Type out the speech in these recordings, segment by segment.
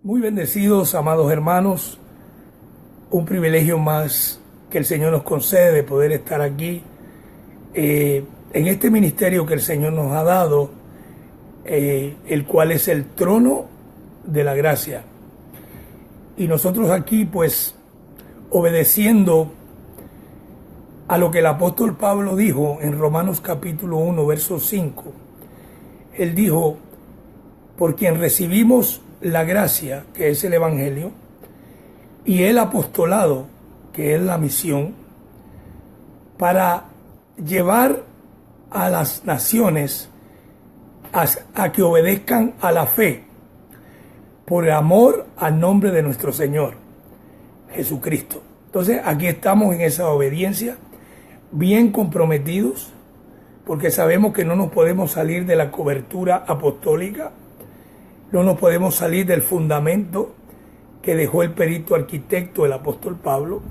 Muy bendecidos, amados hermanos, un privilegio más que el Señor nos concede de poder estar aquí en este ministerio que el Señor nos ha dado, el cual es el trono de la gracia. Y nosotros aquí, pues, obedeciendo a lo que el apóstol Pablo dijo en Romanos capítulo 1, verso 5, él dijo: por quien recibimos la gracia, que es el Evangelio, y el apostolado, que es la misión, para llevar a las naciones a que obedezcan a la fe, por amor al nombre de nuestro Señor Jesucristo. Entonces aquí estamos en esa obediencia, bien comprometidos, porque sabemos que no nos podemos salir de la cobertura apostólica, no nos podemos salir del fundamento que dejó el perito arquitecto, el apóstol Pablo,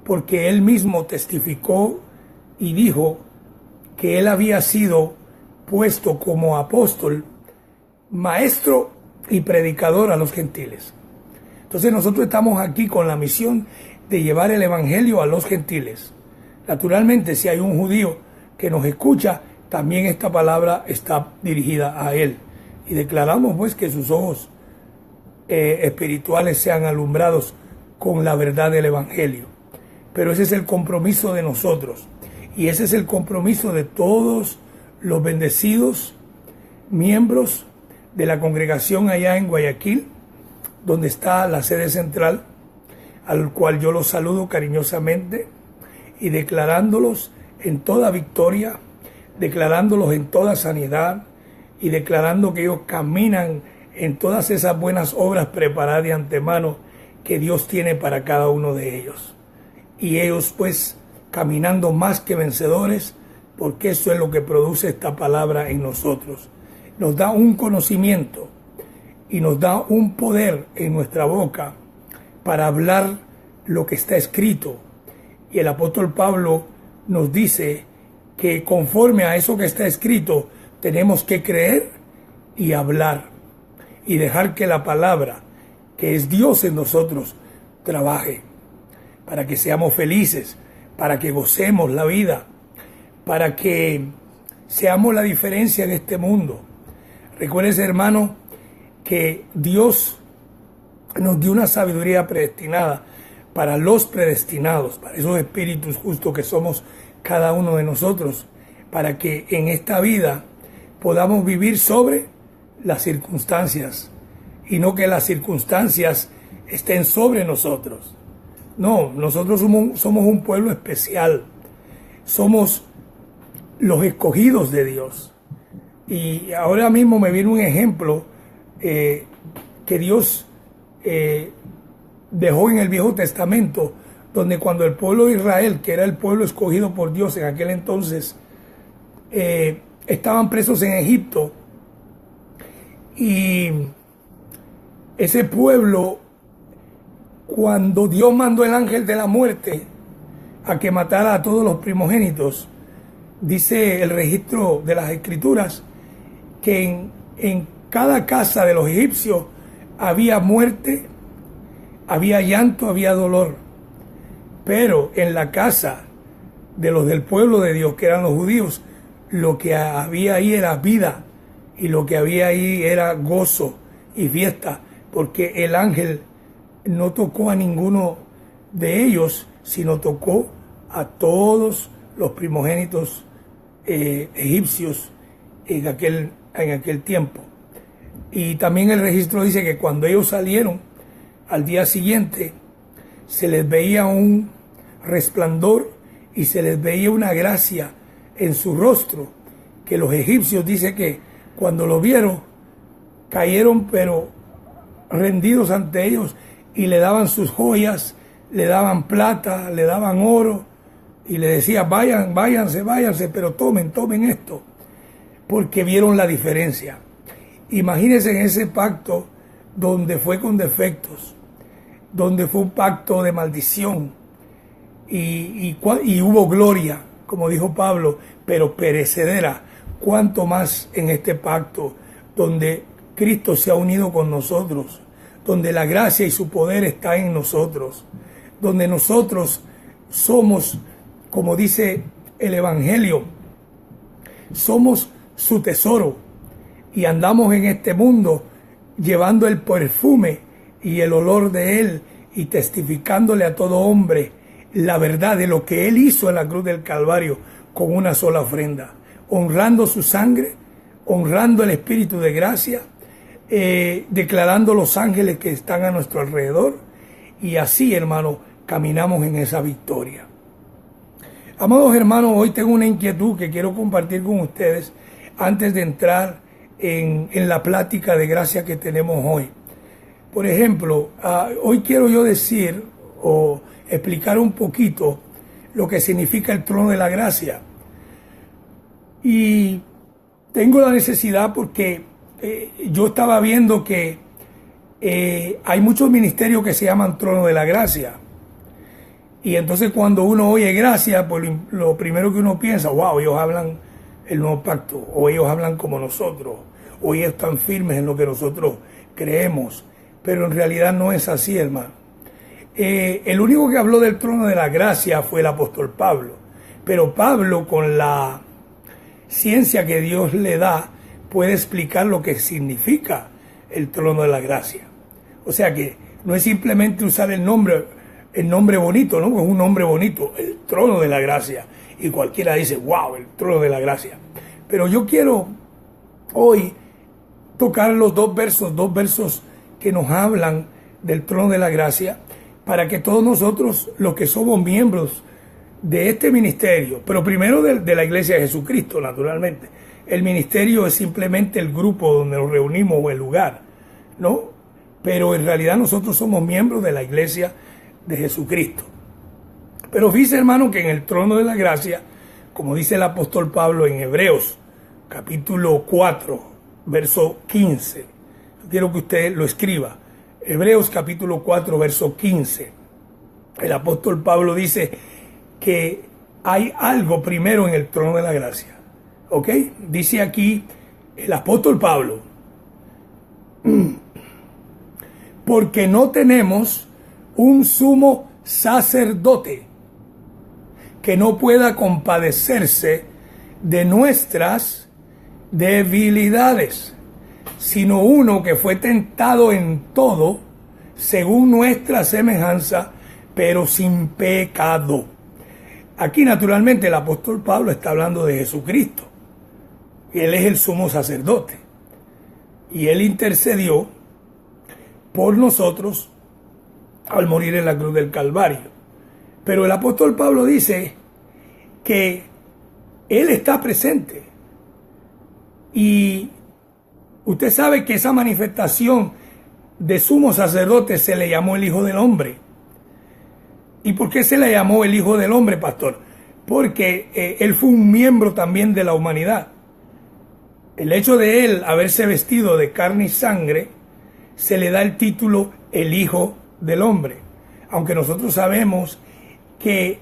porque él mismo testificó y dijo que él había sido puesto como apóstol, maestro y predicador a los gentiles. Entonces nosotros estamos aquí con la misión de llevar el evangelio a los gentiles. Naturalmente, si hay un judío que nos escucha, también esta palabra está dirigida a él. Y declaramos pues que sus ojos espirituales sean alumbrados con la verdad del evangelio. Pero ese es el compromiso de nosotros. Y ese es el compromiso de todos los bendecidos miembros de la congregación allá en Guayaquil, donde está la sede central, al cual yo los saludo cariñosamente y declarándolos en toda victoria, declarándolos en toda sanidad y declarando que ellos caminan en todas esas buenas obras preparadas de antemano que Dios tiene para cada uno de ellos. Y ellos pues caminando más que vencedores, porque eso es lo que produce esta palabra en nosotros. Nos da un conocimiento y nos da un poder en nuestra boca para hablar lo que está escrito. Y el apóstol Pablo nos dice que conforme a eso que está escrito, tenemos que creer y hablar y dejar que la palabra, que es Dios en nosotros, trabaje para que seamos felices, para que gocemos la vida, para que seamos la diferencia en este mundo. Recuérdense, hermano, que Dios nos dio una sabiduría predestinada para los predestinados, para esos espíritus justos que somos cada uno de nosotros, para que en esta vida podamos vivir sobre las circunstancias y no que las circunstancias estén sobre nosotros. No, nosotros somos un pueblo especial, somos los escogidos de Dios. Y ahora mismo me viene un ejemplo que Dios dejó en el Viejo Testamento, donde cuando el pueblo de Israel, que era el pueblo escogido por Dios en aquel entonces, estaban presos en Egipto, y ese pueblo, cuando Dios mandó el ángel de la muerte a que matara a todos los primogénitos, dice el registro de las escrituras que en cada casa de los egipcios había muerte, había llanto, había dolor, pero en la casa de los del pueblo de Dios, que eran los judíos, lo que había ahí era vida, y lo que había ahí era gozo y fiesta, porque el ángel no tocó a ninguno de ellos, sino tocó a todos los primogénitos egipcios en aquel tiempo. Y también el registro dice que cuando ellos salieron, al día siguiente, se les veía un resplandor y se les veía una gracia en su rostro, que los egipcios, dice que cuando lo vieron, cayeron pero rendidos ante ellos y le daban sus joyas, le daban plata, le daban oro y le decía: váyanse, pero tomen esto, porque vieron la diferencia. Imagínense en ese pacto donde fue con defectos, donde fue un pacto de maldición y hubo gloria, como dijo Pablo, pero perecedera. Cuánto más en este pacto donde Cristo se ha unido con nosotros, donde la gracia y su poder está en nosotros, donde nosotros somos, como dice el Evangelio, somos su tesoro y andamos en este mundo llevando el perfume y el olor de Él y testificándole a todo hombre la verdad de lo que Él hizo en la cruz del Calvario con una sola ofrenda, honrando su sangre, honrando el Espíritu de gracia, declarando los ángeles que están a nuestro alrededor, y así, hermanos, caminamos en esa victoria. Amados hermanos, hoy tengo una inquietud que quiero compartir con ustedes antes de entrar en la plática de gracia que tenemos hoy. Por ejemplo, hoy quiero yo decir o explicar un poquito lo que significa el trono de la gracia. Y tengo la necesidad porque yo estaba viendo que hay muchos ministerios que se llaman trono de la gracia. Y entonces cuando uno oye gracia, pues lo primero que uno piensa, wow, ellos hablan el nuevo pacto, o ellos hablan como nosotros, o ellos están firmes en lo que nosotros creemos. Pero en realidad no es así, hermano. El único que habló del trono de la gracia fue el apóstol Pablo. Pero Pablo, con la ciencia que Dios le da, puede explicar lo que significa el trono de la gracia. O sea que no es simplemente usar el nombre bonito, ¿no? Es un nombre bonito, el trono de la gracia. Y cualquiera dice, wow, el trono de la gracia. Pero yo quiero hoy tocar los dos versos que nos hablan del trono de la gracia, para que todos nosotros, los que somos miembros de este ministerio, pero primero de la Iglesia de Jesucristo, naturalmente. El ministerio es simplemente el grupo donde nos reunimos o el lugar, ¿no? Pero en realidad nosotros somos miembros de la Iglesia de Jesucristo. Pero fíjese, hermano, que en el trono de la gracia, como dice el apóstol Pablo en Hebreos, capítulo 4, verso 15, quiero que usted lo escriba. Hebreos capítulo 4, verso 15. El apóstol Pablo dice que hay algo primero en el trono de la gracia. ¿Ok? Dice aquí el apóstol Pablo, porque no tenemos un sumo sacerdote que no pueda compadecerse de nuestras debilidades, sino uno que fue tentado en todo, según nuestra semejanza, pero sin pecado. Aquí naturalmente el apóstol Pablo está hablando de Jesucristo. Él es el sumo sacerdote. Y Él intercedió por nosotros al morir en la cruz del Calvario. Pero el apóstol Pablo dice que Él está presente. Y usted sabe que esa manifestación de sumo sacerdote se le llamó el Hijo del Hombre. ¿Y por qué se le llamó el Hijo del Hombre, pastor? Porque Él fue un miembro también de la humanidad. El hecho de Él haberse vestido de carne y sangre, se le da el título el Hijo del Hombre. Aunque nosotros sabemos que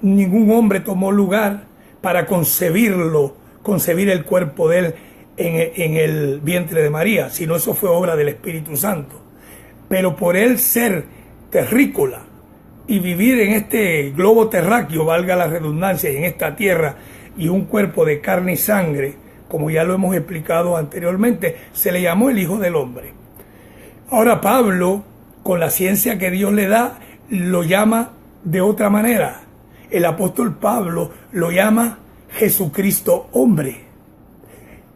ningún hombre tomó lugar para concebir el cuerpo de Él en el vientre de María, sino eso fue obra del Espíritu Santo. Pero por Él ser terrícola y vivir en este globo terráqueo, valga la redundancia, y en esta tierra, y un cuerpo de carne y sangre, como ya lo hemos explicado anteriormente, se le llamó el Hijo del Hombre. Ahora Pablo, con la ciencia que Dios le da, lo llama de otra manera. El apóstol Pablo lo llama Jesucristo hombre.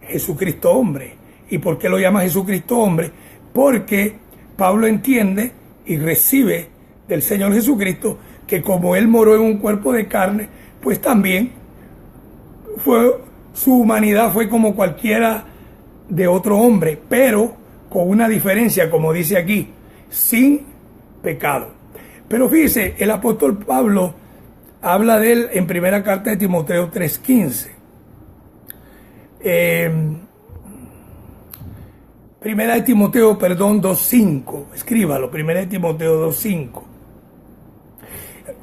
Jesucristo hombre. ¿Y por qué lo llama Jesucristo hombre? Porque Pablo entiende y recibe del Señor Jesucristo que como Él moró en un cuerpo de carne, pues también su humanidad fue como cualquiera de otro hombre, pero con una diferencia, como dice aquí, sin pecado. Pero fíjese, el apóstol Pablo habla de él en primera carta de Timoteo 3:15. Primera de Timoteo, 2:5. Escríbalo, primera de Timoteo 2:5.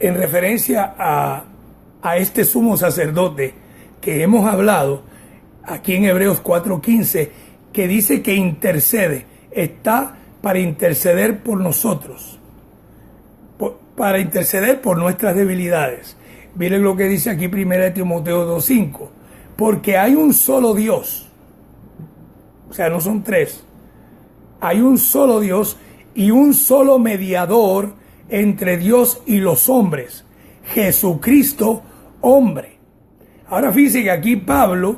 En referencia a este sumo sacerdote que hemos hablado aquí en Hebreos 4:15, que dice que intercede, está para interceder por nosotros, para interceder por nuestras debilidades. Miren lo que dice aquí 1 Timoteo 2:5. Porque hay un solo Dios. O sea, no son tres. Hay un solo Dios y un solo mediador entre Dios y los hombres. Jesucristo, hombre. Ahora fíjense que aquí Pablo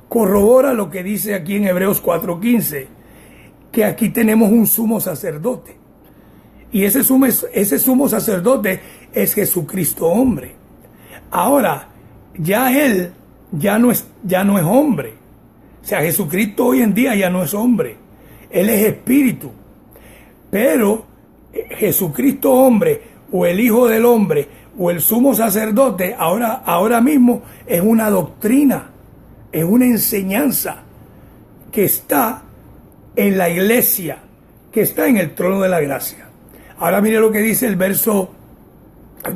corrobora lo que dice aquí en Hebreos 4:15. Que aquí tenemos un sumo sacerdote. Y ese sumo sacerdote es Jesucristo, hombre. Ahora, ya él ya no es hombre. O sea, Jesucristo hoy en día ya no es hombre. Él es espíritu. Pero Jesucristo hombre, o el Hijo del Hombre, o el sumo sacerdote, ahora mismo es una doctrina, es una enseñanza que está en la iglesia, que está en el trono de la gracia. Ahora mire lo que dice el verso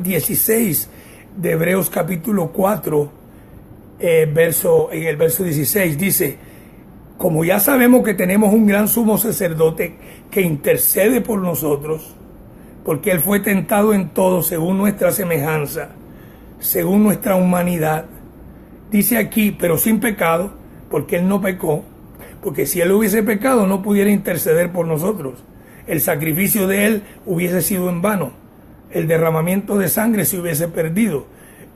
16 de Hebreos capítulo 4, en el verso 16, dice: como ya sabemos que tenemos un gran sumo sacerdote que intercede por nosotros, porque él fue tentado en todo según nuestra semejanza, según nuestra humanidad. Dice aquí, pero sin pecado, porque él no pecó, porque si él hubiese pecado no pudiera interceder por nosotros. El sacrificio de él hubiese sido en vano, el derramamiento de sangre se hubiese perdido,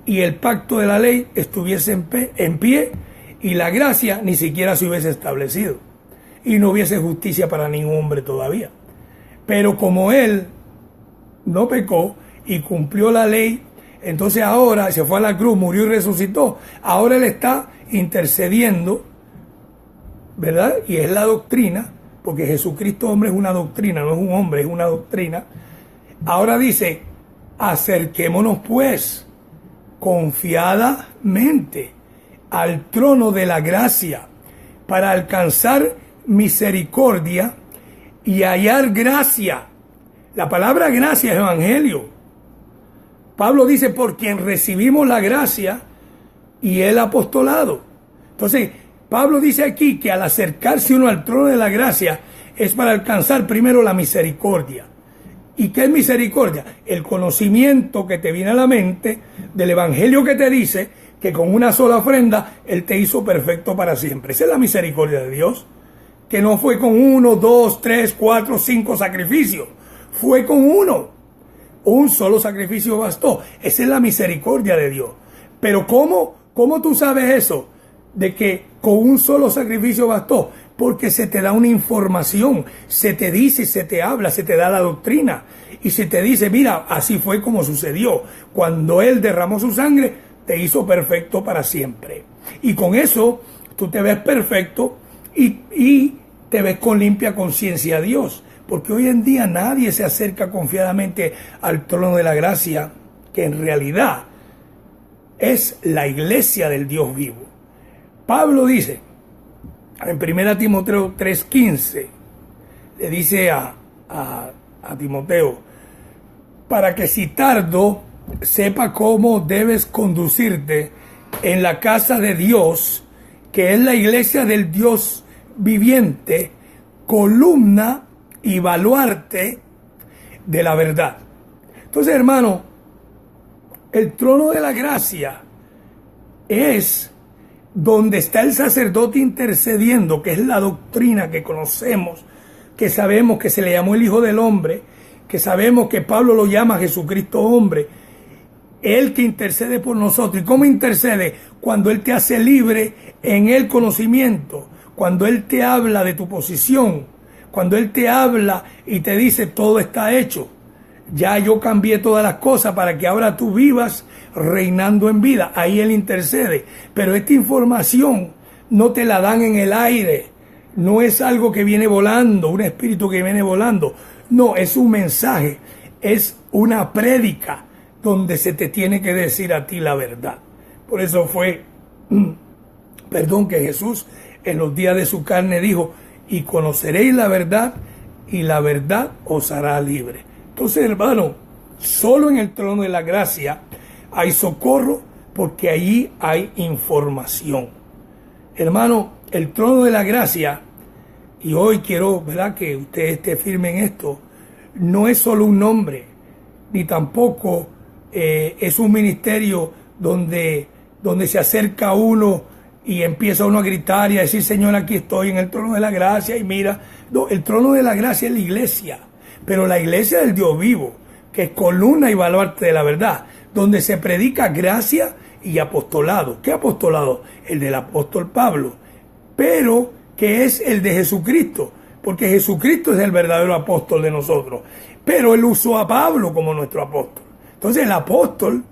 y el pacto de la ley estuviese en pie, y la gracia ni siquiera se hubiese establecido, y no hubiese justicia para ningún hombre todavía. Pero como él no pecó y cumplió la ley, entonces ahora se fue a la cruz, murió y resucitó. Ahora él está intercediendo, ¿verdad? Y es la doctrina, porque Jesucristo hombre es una doctrina, no es un hombre, es una doctrina. Ahora dice: acerquémonos pues confiadamente al trono de la gracia para alcanzar misericordia y hallar gracia. La palabra gracia es evangelio. Pablo dice: por quien recibimos la gracia y el apostolado. Entonces, Pablo dice aquí que al acercarse uno al trono de la gracia es para alcanzar primero la misericordia. ¿Y qué es misericordia? El conocimiento que te viene a la mente del evangelio que te dice que con una sola ofrenda Él te hizo perfecto para siempre. Esa es la misericordia de Dios. Que no fue con 1, 2, 3, 4, 5 sacrificios. Fue con uno. Un solo sacrificio bastó. Esa es la misericordia de Dios. Pero ¿cómo tú sabes eso? De que con un solo sacrificio bastó. Porque se te da una información, se te dice, se te habla, se te da la doctrina. Y se te dice: mira, así fue como sucedió. Cuando Él derramó su sangre, te hizo perfecto para siempre. Y con eso, tú te ves perfecto y te ves con limpia conciencia a Dios. Porque hoy en día nadie se acerca confiadamente al trono de la gracia, que en realidad es la iglesia del Dios vivo. Pablo dice en 1 Timoteo 3:15, le dice a Timoteo: para que si tardo sepa cómo debes conducirte en la casa de Dios, que es la iglesia del Dios viviente, columna y baluarte de la verdad. Entonces, hermano, el trono de la gracia es donde está el sacerdote intercediendo, que es la doctrina que conocemos, que sabemos que se le llamó el Hijo del Hombre, que sabemos que Pablo lo llama Jesucristo hombre, Él que intercede por nosotros. ¿Y cómo intercede? Cuando Él te hace libre en el conocimiento, cuando Él te habla de tu posición, cuando Él te habla y te dice: todo está hecho. Ya yo cambié todas las cosas para que ahora tú vivas reinando en vida. Ahí Él intercede. Pero esta información no te la dan en el aire. No es algo que viene volando, un espíritu que viene volando. No, es un mensaje. Es una prédica donde se te tiene que decir a ti la verdad. Por eso fue, que Jesús en los días de su carne dijo: y conoceréis la verdad, y la verdad os hará libre. Entonces, hermano, solo en el trono de la gracia hay socorro, porque allí hay información. Hermano, el trono de la gracia y hoy quiero, ¿verdad?, que usted esté firme en esto, no es solo un nombre, ni tampoco es un ministerio donde se acerca uno y empieza uno a gritar y a decir, Señor, aquí estoy en el trono de la gracia, y mira. No, el trono de la gracia es la iglesia, pero la iglesia del Dios vivo, que es columna y baluarte de la verdad, donde se predica gracia y apostolado. ¿Qué apostolado? El del apóstol Pablo, pero que es el de Jesucristo, porque Jesucristo es el verdadero apóstol de nosotros, pero él usó a Pablo como nuestro apóstol. Entonces el apóstol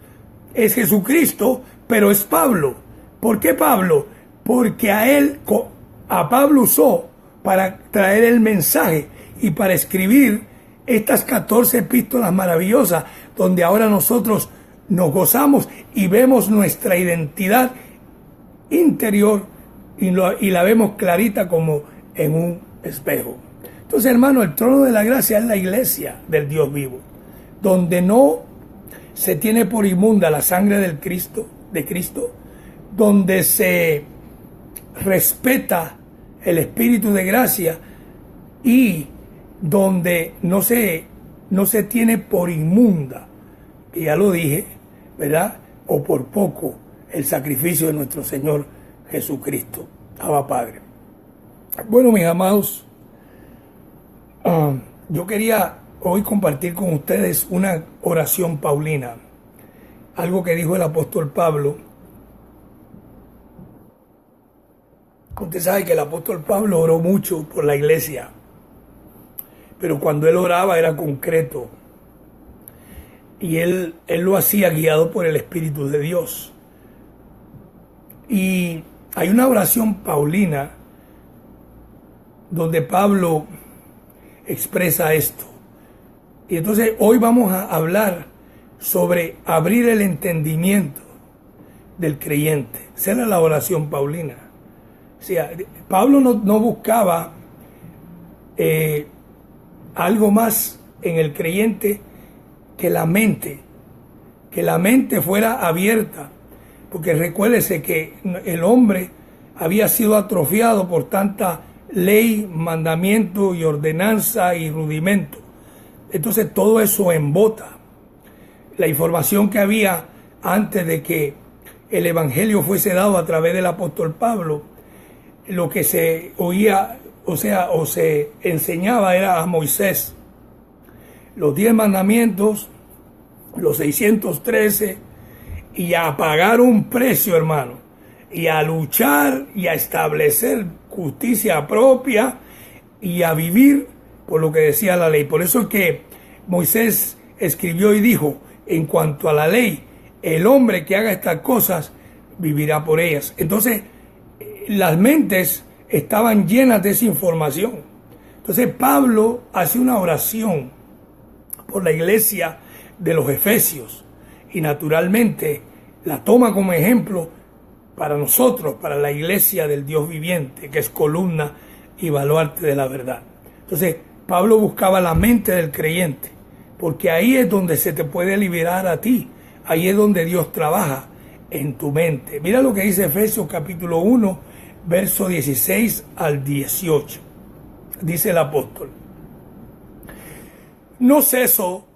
es Jesucristo, pero es Pablo. ¿Por qué Pablo? Porque a Pablo usó para traer el mensaje y para escribir estas 14 epístolas maravillosas, donde ahora nosotros nos gozamos y vemos nuestra identidad interior y la vemos clarita como en un espejo. Entonces, hermano, el trono de la gracia es la iglesia del Dios vivo, donde no se tiene por inmunda la sangre de Cristo, donde se respeta el espíritu de gracia y donde no se tiene por inmunda, que ya lo dije, ¿verdad?, o por poco, el sacrificio de nuestro Señor Jesucristo. Abba Padre. Bueno, mis amados, yo quería hoy compartir con ustedes una oración paulina, algo que dijo el apóstol Pablo. Usted sabe que el apóstol Pablo oró mucho por la iglesia, pero cuando él oraba era concreto, y él lo hacía guiado por el Espíritu de Dios. Y hay una oración paulina donde Pablo expresa esto. Y entonces hoy vamos a hablar sobre abrir el entendimiento del creyente. Esa era la oración paulina. O sea, Pablo no buscaba algo más en el creyente que la mente fuera abierta, porque recuérdese que el hombre había sido atrofiado por tanta ley, mandamiento y ordenanza y rudimento. Entonces todo eso embota. La información que había antes de que el evangelio fuese dado a través del apóstol Pablo, lo que se oía, o se enseñaba era a Moisés, los 10 mandamientos, los 613, y a pagar un precio, hermano, y a luchar y a establecer justicia propia y a vivir por lo que decía la ley. Por eso es que Moisés escribió y dijo, en cuanto a la ley, el hombre que haga estas cosas vivirá por ellas. Entonces, las mentes estaban llenas de esa información. Entonces Pablo hace una oración por la iglesia de los Efesios y naturalmente la toma como ejemplo para nosotros, para la iglesia del Dios viviente, que es columna y baluarte de la verdad. Entonces Pablo buscaba la mente del creyente, porque ahí es donde se te puede liberar a ti, ahí es donde Dios trabaja en tu mente. Mira lo que dice Efesios capítulo 1, verso 16 al 18. Dice el apóstol: no ceso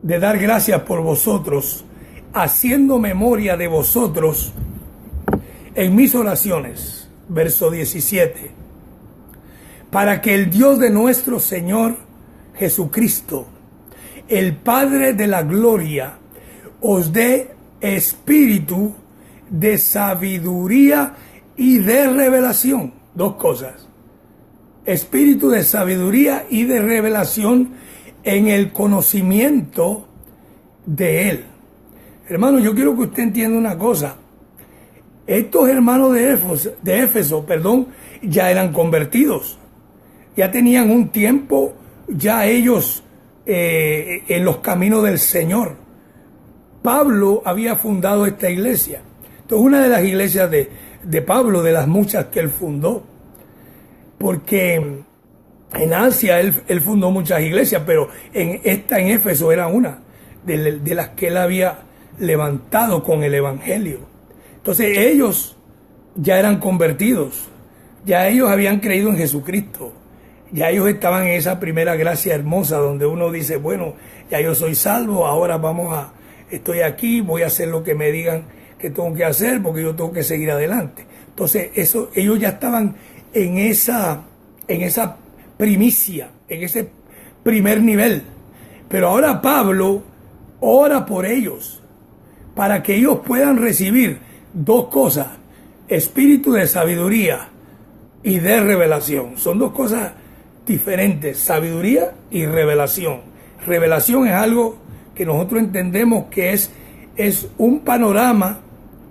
de dar gracias por vosotros, haciendo memoria de vosotros en mis oraciones. Verso 17. Para que el Dios de nuestro Señor Jesucristo, el Padre de la gloria, os dé espíritu de sabiduría y de revelación. Dos cosas: espíritu de sabiduría y de revelación en el conocimiento de Él. Hermano, yo quiero que usted entienda una cosa. Estos hermanos de Éfeso, ya eran convertidos. Ya tenían un tiempo, ya ellos en los caminos del Señor. Pablo había fundado esta iglesia. Entonces, una de las iglesias de Pablo, de las muchas que él fundó, porque en Asia él fundó muchas iglesias, pero en Éfeso era una de las que él había levantado con el evangelio. Entonces ellos ya eran convertidos, ya ellos habían creído en Jesucristo, Ya ellos estaban en esa primera gracia hermosa donde uno dice, bueno, ya yo soy salvo, ahora estoy aquí, voy a hacer lo que me digan que tengo que hacer porque yo tengo que seguir adelante. Entonces, ellos ya estaban en esa primicia, en ese primer nivel. Pero ahora Pablo ora por ellos para que ellos puedan recibir dos cosas: espíritu de sabiduría y de revelación. Son dos cosas diferentes, sabiduría y revelación. Revelación es algo que nosotros entendemos que es un panorama.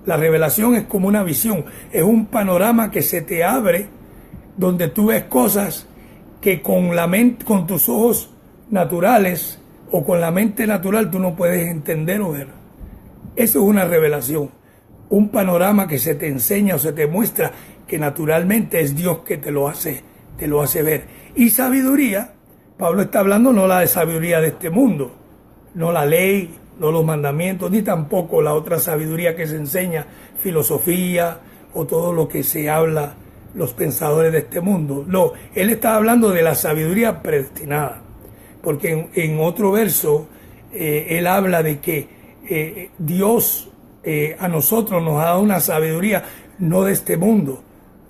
La revelación es como una visión, es un panorama que se te abre donde tú ves cosas que con la mente, con tus ojos naturales o con la mente natural tú no puedes entender o ver. Eso es una revelación, un panorama que se te enseña o se te muestra que naturalmente es Dios que te lo hace ver. Y sabiduría, Pablo está hablando no la de sabiduría de este mundo, no la ley, no los mandamientos, ni tampoco la otra sabiduría que se enseña, filosofía o todo lo que se habla los pensadores de este mundo. No, él está hablando de la sabiduría predestinada, porque en otro verso él habla de que Dios a nosotros nos ha dado una sabiduría no de este mundo,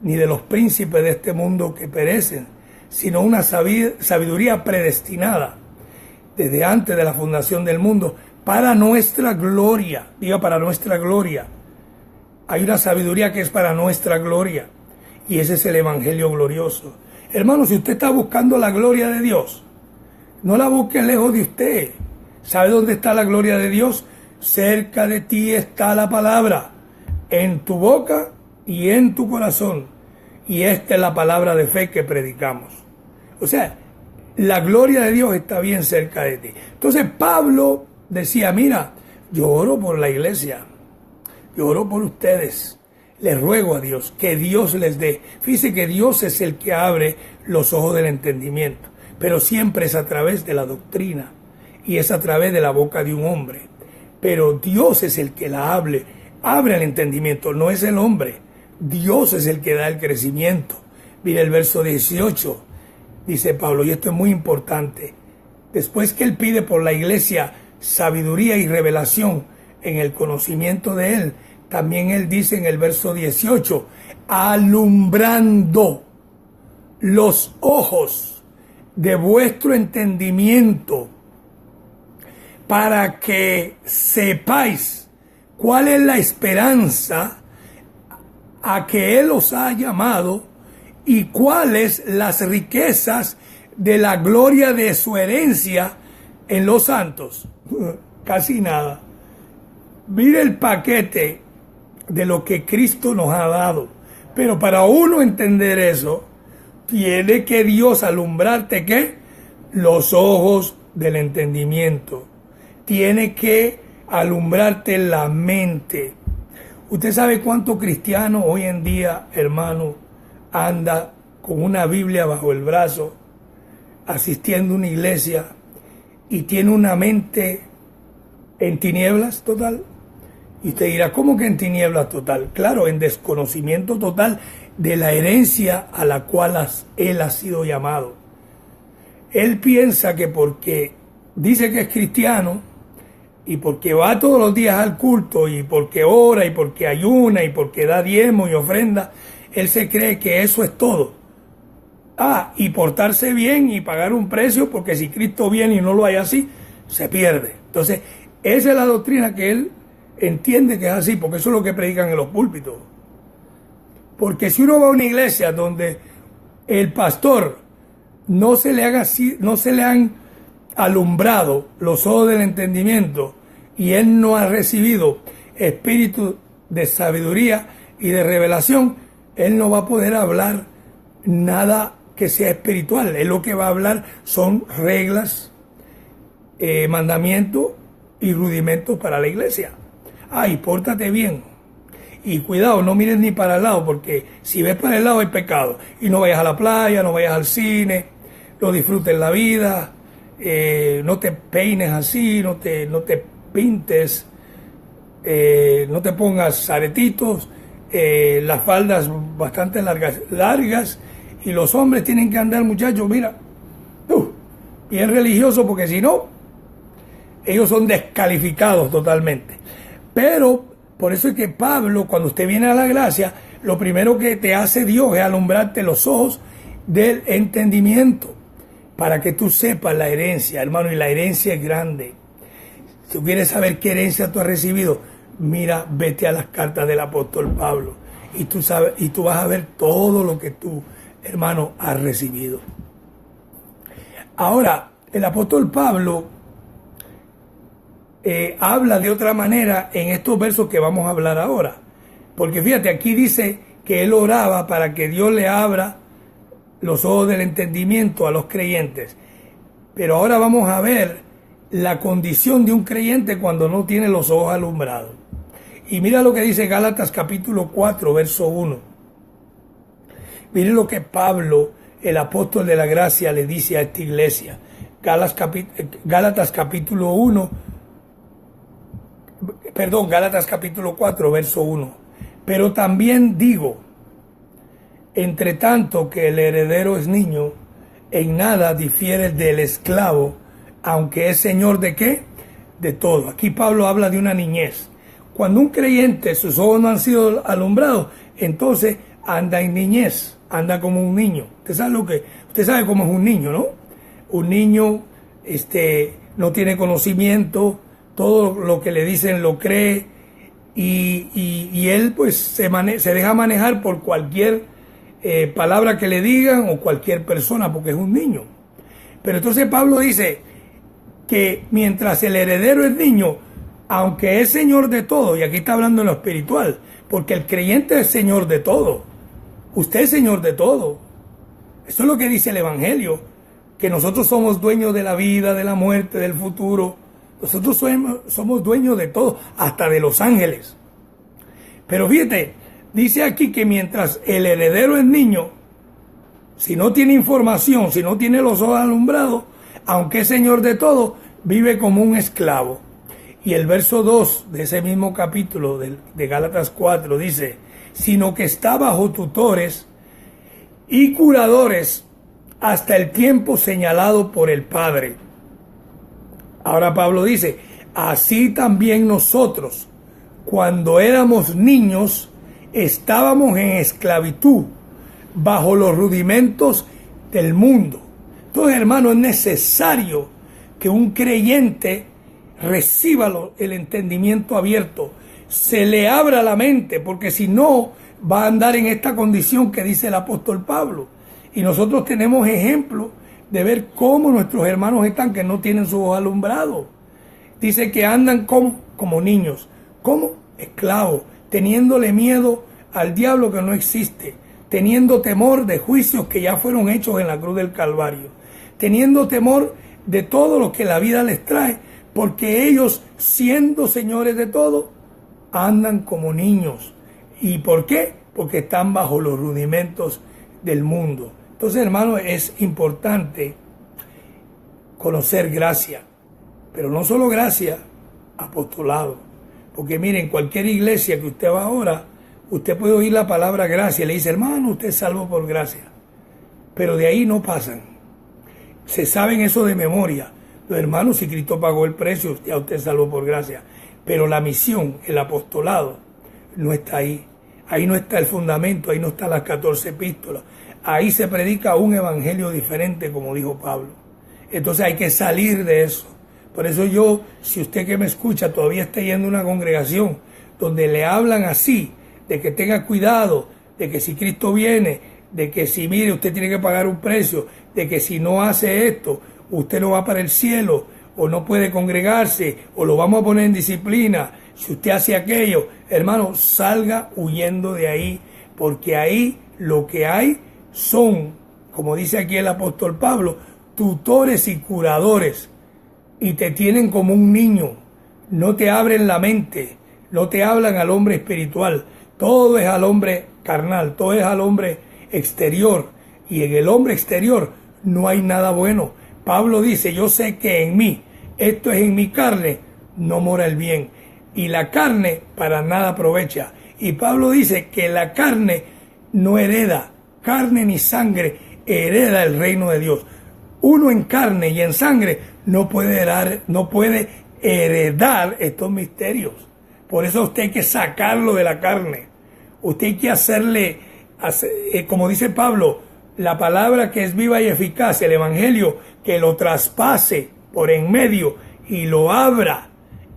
ni de los príncipes de este mundo que perecen, sino una sabiduría predestinada desde antes de la fundación del mundo, para nuestra gloria. Diga, para nuestra gloria. Hay una sabiduría que es para nuestra gloria, y ese es el evangelio glorioso. Hermano, si usted está buscando la gloria de Dios, no la busque lejos de usted. ¿Sabe dónde está la gloria de Dios? Cerca de ti está la palabra, en tu boca y en tu corazón. Y esta es la palabra de fe que predicamos. O sea, la gloria de Dios está bien cerca de ti. Entonces Pablo decía, mira, yo oro por la iglesia, yo oro por ustedes, les ruego a Dios que Dios les dé. Fíjese que Dios es el que abre los ojos del entendimiento, pero siempre es a través de la doctrina y es a través de la boca de un hombre. Pero Dios es el que la abre el entendimiento, no es el hombre. Dios es el que da el crecimiento. Mira el verso 18, dice Pablo, y esto es muy importante. Después que él pide por la iglesia sabiduría y revelación en el conocimiento de él, también él dice en el verso 18, alumbrando los ojos de vuestro entendimiento, para que sepáis cuál es la esperanza a que él os ha llamado y cuáles las riquezas de la gloria de su herencia en los santos. Casi nada. Mire el paquete de lo que Cristo nos ha dado. Pero para uno entender eso, tiene que Dios alumbrarte, ¿qué? Los ojos del entendimiento. Tiene que alumbrarte la mente. Usted sabe cuánto cristiano hoy en día, hermano, anda con una Biblia bajo el brazo, asistiendo a una iglesia y tiene una mente en tinieblas total. Y usted dirá, ¿cómo que en tinieblas total? Claro, en desconocimiento total de la herencia a la cual él ha sido llamado. Él piensa que porque dice que es cristiano y porque va todos los días al culto y porque ora y porque ayuna y porque da diezmo y ofrenda, él se cree que eso es todo. Y portarse bien y pagar un precio, porque si Cristo viene y no lo hay así, se pierde. Entonces, esa es la doctrina que él entiende que es así, porque eso es lo que predican en los púlpitos. Porque si uno va a una iglesia donde el pastor no se le han alumbrado los ojos del entendimiento y él no ha recibido espíritu de sabiduría y de revelación, él no va a poder hablar nada que sea espiritual. Él lo que va a hablar son reglas, mandamientos y rudimentos para la iglesia. Y pórtate bien. Y cuidado, no mires ni para el lado, porque si ves para el lado hay pecado. Y no vayas a la playa, no vayas al cine, no disfrutes la vida, no te peines así, no te pintes, no te pongas aretitos, las faldas bastante largas, Y los hombres tienen que andar, muchachos, mira, bien religiosos, porque si no, ellos son descalificados totalmente. Pero por eso es que Pablo, cuando usted viene a la gracia, lo primero que te hace Dios es alumbrarte los ojos del entendimiento, para que tú sepas la herencia, hermano, y la herencia es grande. Si tú quieres saber qué herencia tú has recibido, mira, vete a las cartas del apóstol Pablo, y tú sabes, y tú vas a ver todo lo que tú, hermano, has recibido. Ahora, el apóstol Pablo habla de otra manera en estos versos que vamos a hablar ahora. Porque fíjate, aquí dice que él oraba para que Dios le abra los ojos del entendimiento a los creyentes. Pero ahora vamos a ver la condición de un creyente cuando no tiene los ojos alumbrados. Y mira lo que dice Gálatas capítulo 4, verso 1. Mire lo que Pablo, el apóstol de la gracia, le dice a esta iglesia. Gálatas capítulo 4, verso 1. Pero también digo, entre tanto que el heredero es niño, en nada difiere del esclavo, aunque es señor ¿de qué? De todo. Aquí Pablo habla de una niñez. Cuando un creyente, sus ojos no han sido alumbrados, entonces anda en niñez, anda como un niño. Usted sabe cómo es un niño, ¿no? Un niño no tiene conocimiento, todo lo que le dicen lo cree, y él pues se deja manejar por cualquier palabra que le digan o cualquier persona, porque es un niño. Pero entonces Pablo dice que mientras el heredero es niño, aunque es señor de todo, y aquí está hablando en lo espiritual, porque el creyente es señor de todo, usted es señor de todo. Eso es lo que dice el Evangelio, que nosotros somos dueños de la vida, de la muerte, del futuro. Nosotros somos dueños de todo, hasta de los ángeles. Pero fíjate, dice aquí que mientras el heredero es niño, si no tiene información, si no tiene los ojos alumbrados, aunque es señor de todo, vive como un esclavo. Y el verso 2 de ese mismo capítulo de Gálatas 4 dice, sino que está bajo tutores y curadores hasta el tiempo señalado por el Padre. Ahora Pablo dice, así también nosotros, cuando éramos niños, estábamos en esclavitud, bajo los rudimentos del mundo. Entonces, hermano, es necesario que un creyente reciba el entendimiento abierto, se le abra la mente, porque si no, va a andar en esta condición que dice el apóstol Pablo. Y nosotros tenemos ejemplos de ver cómo nuestros hermanos están, que no tienen sus ojos alumbrados. Dice que andan como niños, como esclavos, teniéndole miedo al diablo que no existe, teniendo temor de juicios que ya fueron hechos en la cruz del Calvario, teniendo temor de todo lo que la vida les trae, porque ellos, siendo señores de todo, andan como niños. ¿Y por qué? Porque están bajo los rudimentos del mundo. Entonces, hermano, es importante conocer gracia, pero no solo gracia, apostolado. Porque miren, cualquier iglesia que usted va ahora, usted puede oír la palabra gracia y le dice, hermano, usted es salvo por gracia. Pero de ahí no pasan. Se saben eso de memoria. Los hermanos, si Cristo pagó el precio, ya usted es salvo por gracia. Pero la misión, el apostolado, no está ahí. Ahí no está el fundamento, ahí no están las 14 epístolas. Ahí se predica un evangelio diferente, como dijo Pablo. Entonces hay que salir de eso. Por eso yo, si usted que me escucha todavía está yendo a una congregación donde le hablan así, de que tenga cuidado, de que si Cristo viene, de que si mire usted tiene que pagar un precio, de que si no hace esto, usted no va para el cielo, o no puede congregarse, o lo vamos a poner en disciplina, si usted hace aquello, hermano, salga huyendo de ahí, porque ahí lo que hay son, como dice aquí el apóstol Pablo, tutores y curadores, y te tienen como un niño, no te abren la mente, no te hablan al hombre espiritual, todo es al hombre carnal, todo es al hombre exterior, y en el hombre exterior no hay nada bueno. Pablo dice, yo sé que en mí, esto es en mi carne, no mora el bien, y la carne para nada aprovecha. Y Pablo dice que la carne no hereda, carne ni sangre hereda el reino de Dios. Uno en carne y en sangre no puede heredar estos misterios. Por eso usted hay que sacarlo de la carne. Usted hay que hacerle, como dice Pablo, la palabra que es viva y eficaz, el evangelio, que lo traspase por en medio y lo abra.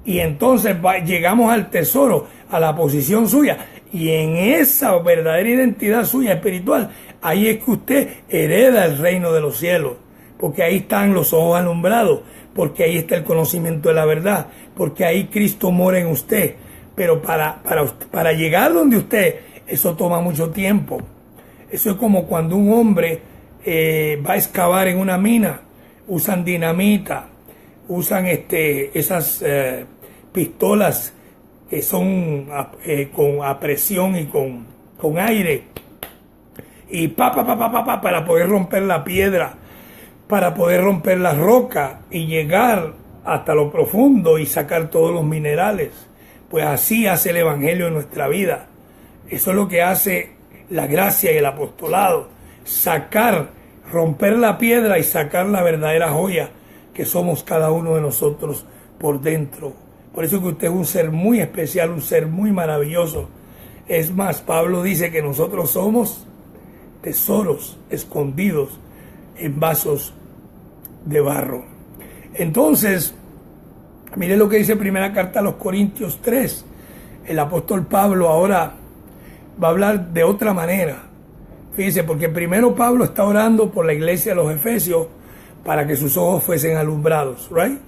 Y entonces llegamos al tesoro, a la posición suya. Y en esa verdadera identidad suya espiritual, ahí es que usted hereda el reino de los cielos. Porque ahí están los ojos alumbrados, porque ahí está el conocimiento de la verdad, porque ahí Cristo mora en usted. Pero para llegar donde usted, eso toma mucho tiempo. Eso es como cuando un hombre va a excavar en una mina, usan dinamita, usan esas pistolas que son a presión y con aire, y para poder romper la piedra, para poder romper la roca y llegar hasta lo profundo y sacar todos los minerales. Pues así hace el evangelio en nuestra vida. Eso es lo que hace la gracia y el apostolado, romper la piedra y sacar la verdadera joya que somos cada uno de nosotros por dentro. Por eso que usted es un ser muy especial, un ser muy maravilloso. Es más, Pablo dice que nosotros somos tesoros escondidos en vasos de barro. Entonces, mire lo que dice primera carta a los Corintios 3. El apóstol Pablo ahora va a hablar de otra manera. Fíjese, porque primero Pablo está orando por la iglesia de los Efesios para que sus ojos fuesen alumbrados, right?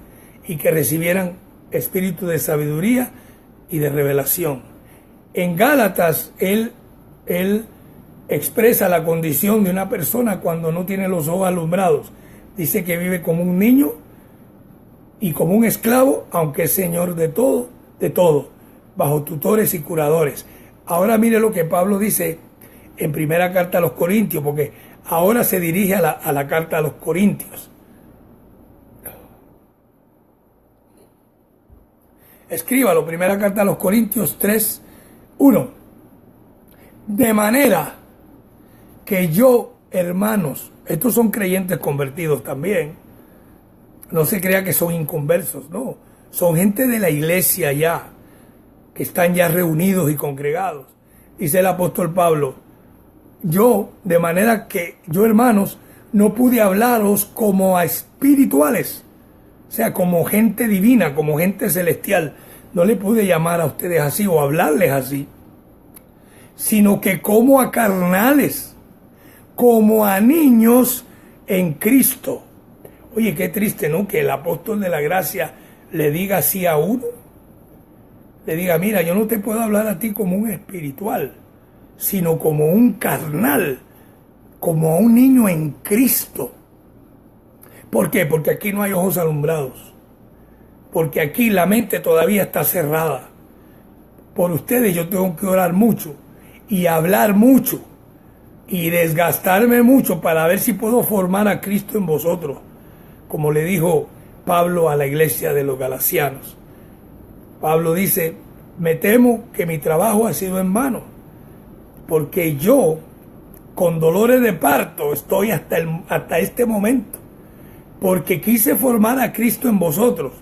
Y que recibieran espíritu de sabiduría y de revelación. En Gálatas, él expresa la condición de una persona cuando no tiene los ojos alumbrados. Dice que vive como un niño y como un esclavo, aunque es señor de todo, bajo tutores y curadores. Ahora mire lo que Pablo dice en primera carta a los Corintios, porque ahora se dirige a la carta a los Corintios. Escríbalo, primera carta a los Corintios 3:1. De manera que yo, hermanos, estos son creyentes convertidos también, no se crea que son inconversos, no, son gente de la iglesia ya, que están ya reunidos y congregados. Dice el apóstol Pablo, de manera que yo, hermanos, no pude hablaros como a espirituales, o sea, como gente divina, como gente celestial. No le pude llamar a ustedes así o hablarles así, sino que como a carnales, como a niños en Cristo. Oye, qué triste, ¿no? Que el apóstol de la gracia le diga así a uno. Le diga, mira, yo no te puedo hablar a ti como un espiritual, sino como un carnal, como a un niño en Cristo. ¿Por qué? Porque aquí no hay ojos alumbrados. Porque aquí la mente todavía está cerrada. Por ustedes yo tengo que orar mucho y hablar mucho y desgastarme mucho para ver si puedo formar a Cristo en vosotros, como le dijo Pablo a la iglesia de los Galatianos. Pablo dice, me temo que mi trabajo ha sido en vano, porque yo con dolores de parto estoy hasta este momento, porque quise formar a Cristo en vosotros,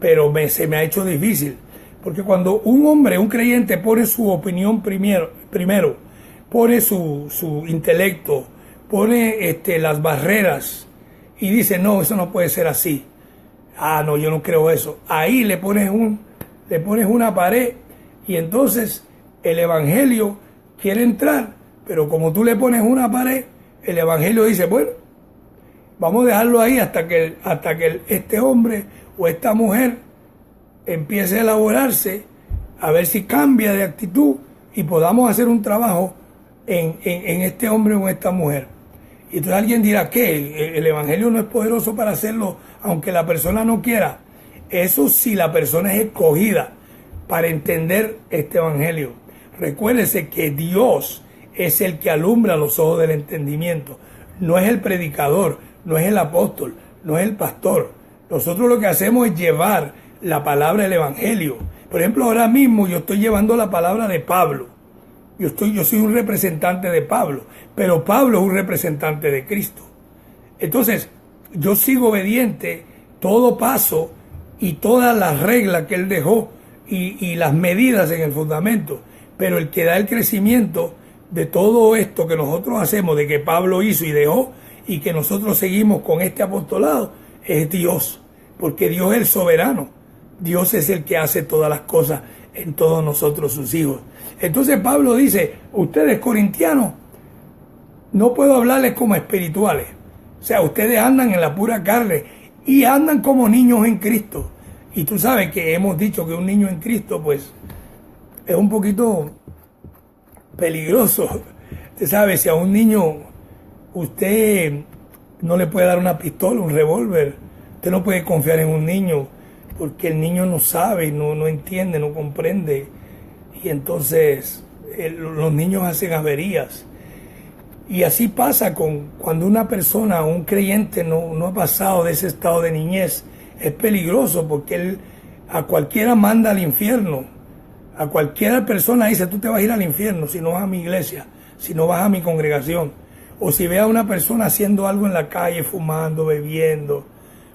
pero se me ha hecho difícil, porque cuando un hombre, un creyente pone su opinión primero pone su intelecto, pone las barreras y dice, no, eso no puede ser así. Ah, no, yo no creo eso. Ahí le pones una pared y entonces el evangelio quiere entrar, pero como tú le pones una pared, el evangelio dice, bueno, vamos a dejarlo ahí hasta que este hombre o esta mujer empiece a elaborarse, a ver si cambia de actitud y podamos hacer un trabajo en este hombre o en esta mujer. Y entonces alguien dirá, ¿qué? ¿El evangelio no es poderoso para hacerlo aunque la persona no quiera? Eso si la persona es escogida para entender este evangelio. Recuérdese que Dios es el que alumbra los ojos del entendimiento. No es el predicador, no es el apóstol, no es el pastor. Nosotros lo que hacemos es llevar la palabra del evangelio. Por ejemplo, ahora mismo yo estoy llevando la palabra de Pablo. Yo soy un representante de Pablo, pero Pablo es un representante de Cristo. Entonces, yo sigo obediente todo paso y todas las reglas que él dejó y las medidas en el fundamento. Pero el que da el crecimiento de todo esto que nosotros hacemos, de que Pablo hizo y dejó, y que nosotros seguimos con este apostolado, es Dios. Porque Dios es el soberano. Dios es el que hace todas las cosas en todos nosotros, sus hijos. Entonces Pablo dice, ustedes corintianos, no puedo hablarles como espirituales. O sea, ustedes andan en la pura carne y andan como niños en Cristo. Y tú sabes que hemos dicho que un niño en Cristo, pues, es un poquito peligroso. Usted sabe, si a un niño usted no le puede dar una pistola, un revólver, usted no puede confiar en un niño, porque el niño no sabe, no entiende, no comprende. Y entonces los niños hacen averías. Y así pasa cuando una persona, un creyente, no ha pasado de ese estado de niñez. Es peligroso porque él a cualquiera manda al infierno. A cualquier persona dice, tú te vas a ir al infierno si no vas a mi iglesia, si no vas a mi congregación. O si ve a una persona haciendo algo en la calle, fumando, bebiendo,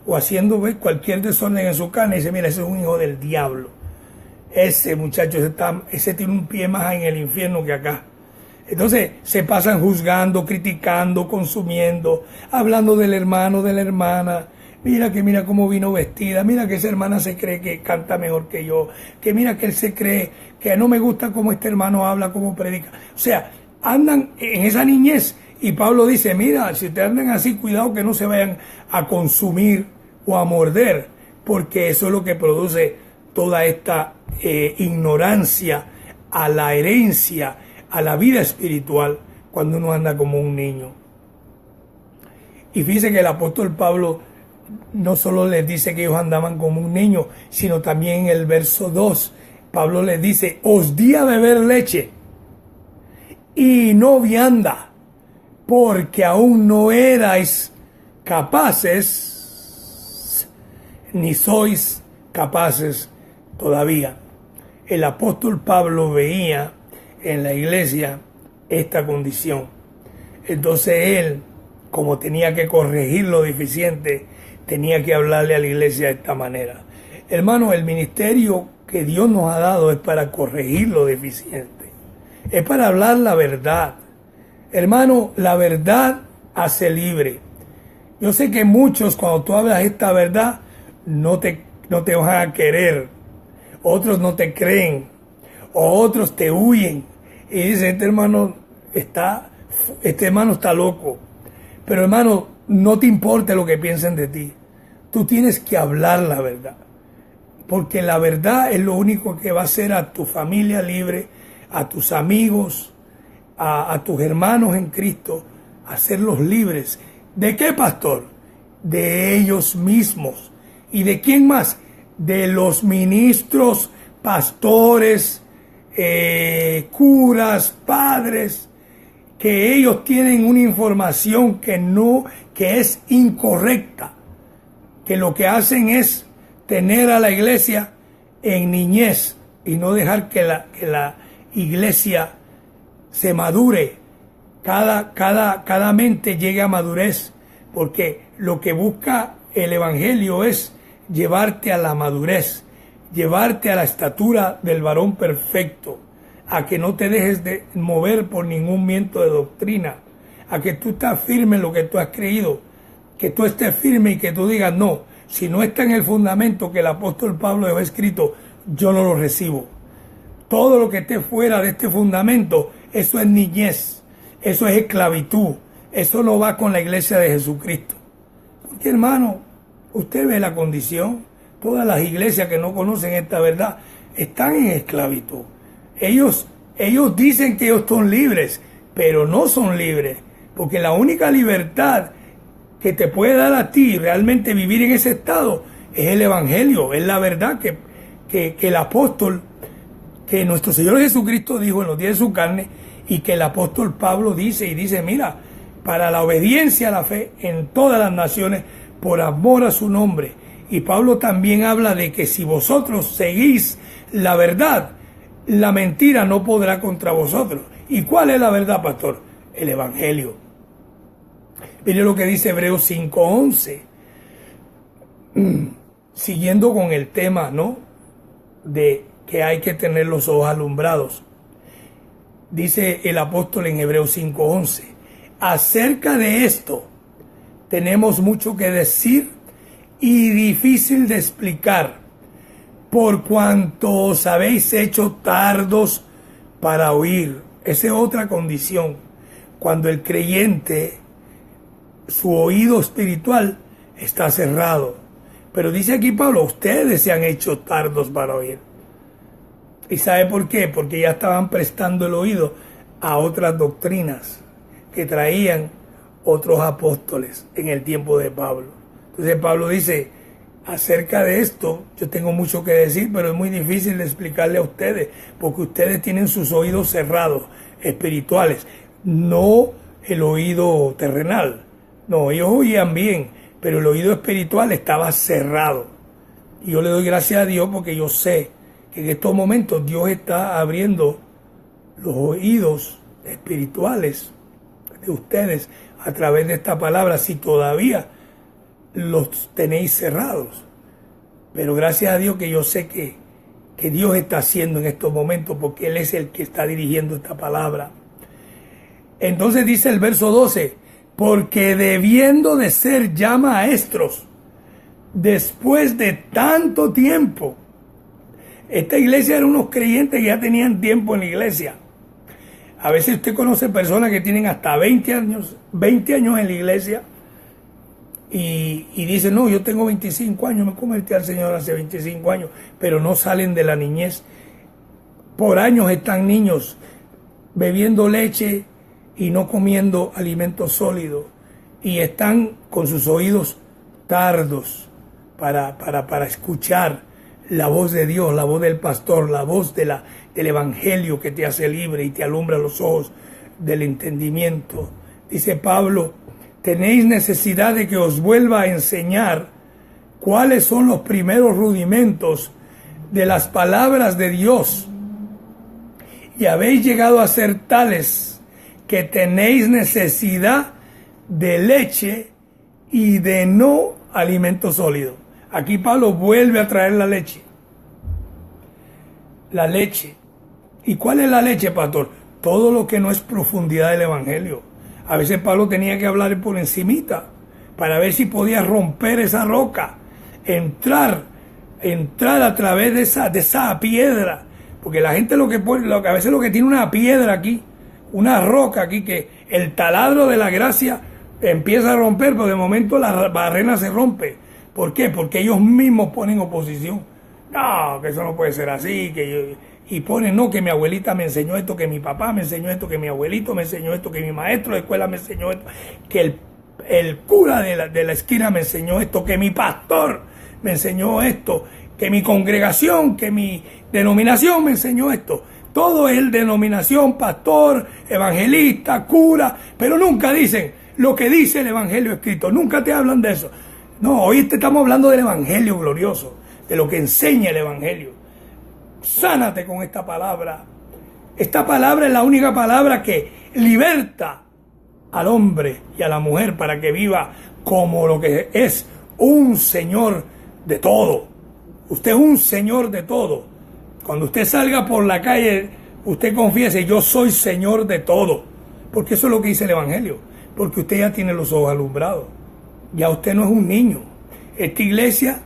o haciendo cualquier desorden en su carne, y dice, mira, ese es un hijo del diablo. Ese muchacho, ese tiene un pie más en el infierno que acá. Entonces se pasan juzgando, criticando, consumiendo, hablando del hermano, de la hermana. Mira cómo vino vestida, mira que esa hermana se cree que canta mejor que yo, que mira que él se cree que no me gusta cómo este hermano habla, cómo predica. O sea, andan en esa niñez. Y Pablo dice, mira, si ustedes andan así, cuidado que no se vayan a consumir o a morder, porque eso es lo que produce toda esta ignorancia a la herencia, a la vida espiritual, cuando uno anda como un niño. Y fíjense que el apóstol Pablo no solo les dice que ellos andaban como un niño, sino también en el verso 2, Pablo les dice, os di a beber leche y no vianda, porque aún no erais capaces, ni sois capaces todavía. El apóstol Pablo veía en la iglesia esta condición. Entonces él, como tenía que corregir lo deficiente, tenía que hablarle a la iglesia de esta manera. Hermano, el ministerio que Dios nos ha dado es para corregir lo deficiente. Es para hablar la verdad. Hermano, la verdad hace libre. Yo sé que muchos, cuando tú hablas esta verdad, no te van a querer. Otros no te creen. O otros te huyen. Y dicen, este hermano está loco. Pero hermano, no te importe lo que piensen de ti. Tú tienes que hablar la verdad. Porque la verdad es lo único que va a hacer a tu familia libre, a tus amigos, a tus hermanos en Cristo, hacerlos libres. ¿De qué, pastor? De ellos mismos. ¿Y de quién más? De los ministros, pastores, curas, padres, que ellos tienen una información que es incorrecta, que lo que hacen es tener a la iglesia en niñez y no dejar que la iglesia se madure, cada mente llegue a madurez, porque lo que busca el evangelio es llevarte a la madurez, llevarte a la estatura del varón perfecto, a que no te dejes de mover por ningún viento de doctrina, a que tú estás firme en lo que tú has creído, que tú estés firme y que tú digas, no, si no está en el fundamento que el apóstol Pablo dejó escrito, yo no lo recibo. Todo lo que esté fuera de este fundamento, eso es niñez, eso es esclavitud, eso no va con la iglesia de Jesucristo. Porque hermano, usted ve la condición, todas las iglesias que no conocen esta verdad están en esclavitud. Ellos dicen que ellos son libres, pero no son libres, porque la única libertad que te puede dar a ti realmente vivir en ese estado es el evangelio, es la verdad que el apóstol, que nuestro Señor Jesucristo dijo en los días de su carne, y que el apóstol Pablo dice, mira, para la obediencia a la fe en todas las naciones, por amor a su nombre. Y Pablo también habla de que si vosotros seguís la verdad, la mentira no podrá contra vosotros. ¿Y cuál es la verdad, pastor? El Evangelio. Mire lo que dice Hebreos 5:11. Siguiendo con el tema, ¿no?, de que hay que tener los ojos alumbrados. Dice el apóstol en Hebreos 5:11. Acerca de esto tenemos mucho que decir y difícil de explicar, por cuanto os habéis hecho tardos para oír. Esa es otra condición. Cuando el creyente, su oído espiritual está cerrado. Pero dice aquí Pablo, ustedes se han hecho tardos para oír. ¿Y sabe por qué? Porque ya estaban prestando el oído a otras doctrinas que traían otros apóstoles en el tiempo de Pablo. Entonces Pablo dice, acerca de esto yo tengo mucho que decir, pero es muy difícil de explicarle a ustedes, porque ustedes tienen sus oídos cerrados, espirituales, no el oído terrenal. No, ellos oían bien, pero el oído espiritual estaba cerrado. Y yo le doy gracias a Dios porque yo sé que en estos momentos Dios está abriendo los oídos espirituales de ustedes a través de esta palabra, si todavía los tenéis cerrados. Pero gracias a Dios que yo sé que Dios está haciendo en estos momentos, porque Él es el que está dirigiendo esta palabra. Entonces dice el verso 12, porque debiendo de ser ya maestros, después de tanto tiempo. Esta iglesia era unos creyentes que ya tenían tiempo en la iglesia. A veces usted conoce personas que tienen hasta 20 años en la iglesia y dicen, no, yo tengo 25 años, me convertí al Señor hace 25 años, pero no salen de la niñez. Por años están niños bebiendo leche y no comiendo alimentos sólidos, y están con sus oídos tardos para escuchar la voz de Dios, la voz del pastor, la voz del Evangelio que te hace libre y te alumbra los ojos del entendimiento. Dice Pablo, tenéis necesidad de que os vuelva a enseñar cuáles son los primeros rudimentos de las palabras de Dios, y habéis llegado a ser tales que tenéis necesidad de leche y de no alimento sólido. Aquí Pablo vuelve a traer la leche. La leche. ¿Y cuál es la leche, pastor? Todo lo que no es profundidad del Evangelio. A veces Pablo tenía que hablar por encimita para ver si podía romper esa roca, entrar a través de esa piedra. Porque la gente a veces lo que tiene una piedra aquí, una roca aquí, que el taladro de la gracia empieza a romper, pero de momento la barrera se rompe. ¿Por qué? Porque ellos mismos ponen oposición. No, que eso no puede ser así, y ponen, no, que mi abuelita me enseñó esto, que mi papá me enseñó esto, que mi abuelito me enseñó esto, que mi maestro de escuela me enseñó esto, que el cura de la esquina me enseñó esto, que mi pastor me enseñó esto, que mi congregación, que mi denominación me enseñó esto. Todo es denominación, pastor, evangelista, cura, pero nunca dicen lo que dice el Evangelio escrito. Nunca te hablan de eso. No, hoy te estamos hablando del Evangelio glorioso, de lo que enseña el Evangelio. Sánate con esta palabra. Esta palabra es la única palabra que liberta al hombre y a la mujer para que viva como lo que es un señor de todo. Usted es un señor de todo. Cuando usted salga por la calle, usted confiese, yo soy señor de todo. Porque eso es lo que dice el Evangelio. Porque usted ya tiene los ojos alumbrados. Ya usted no es un niño. Esta iglesia,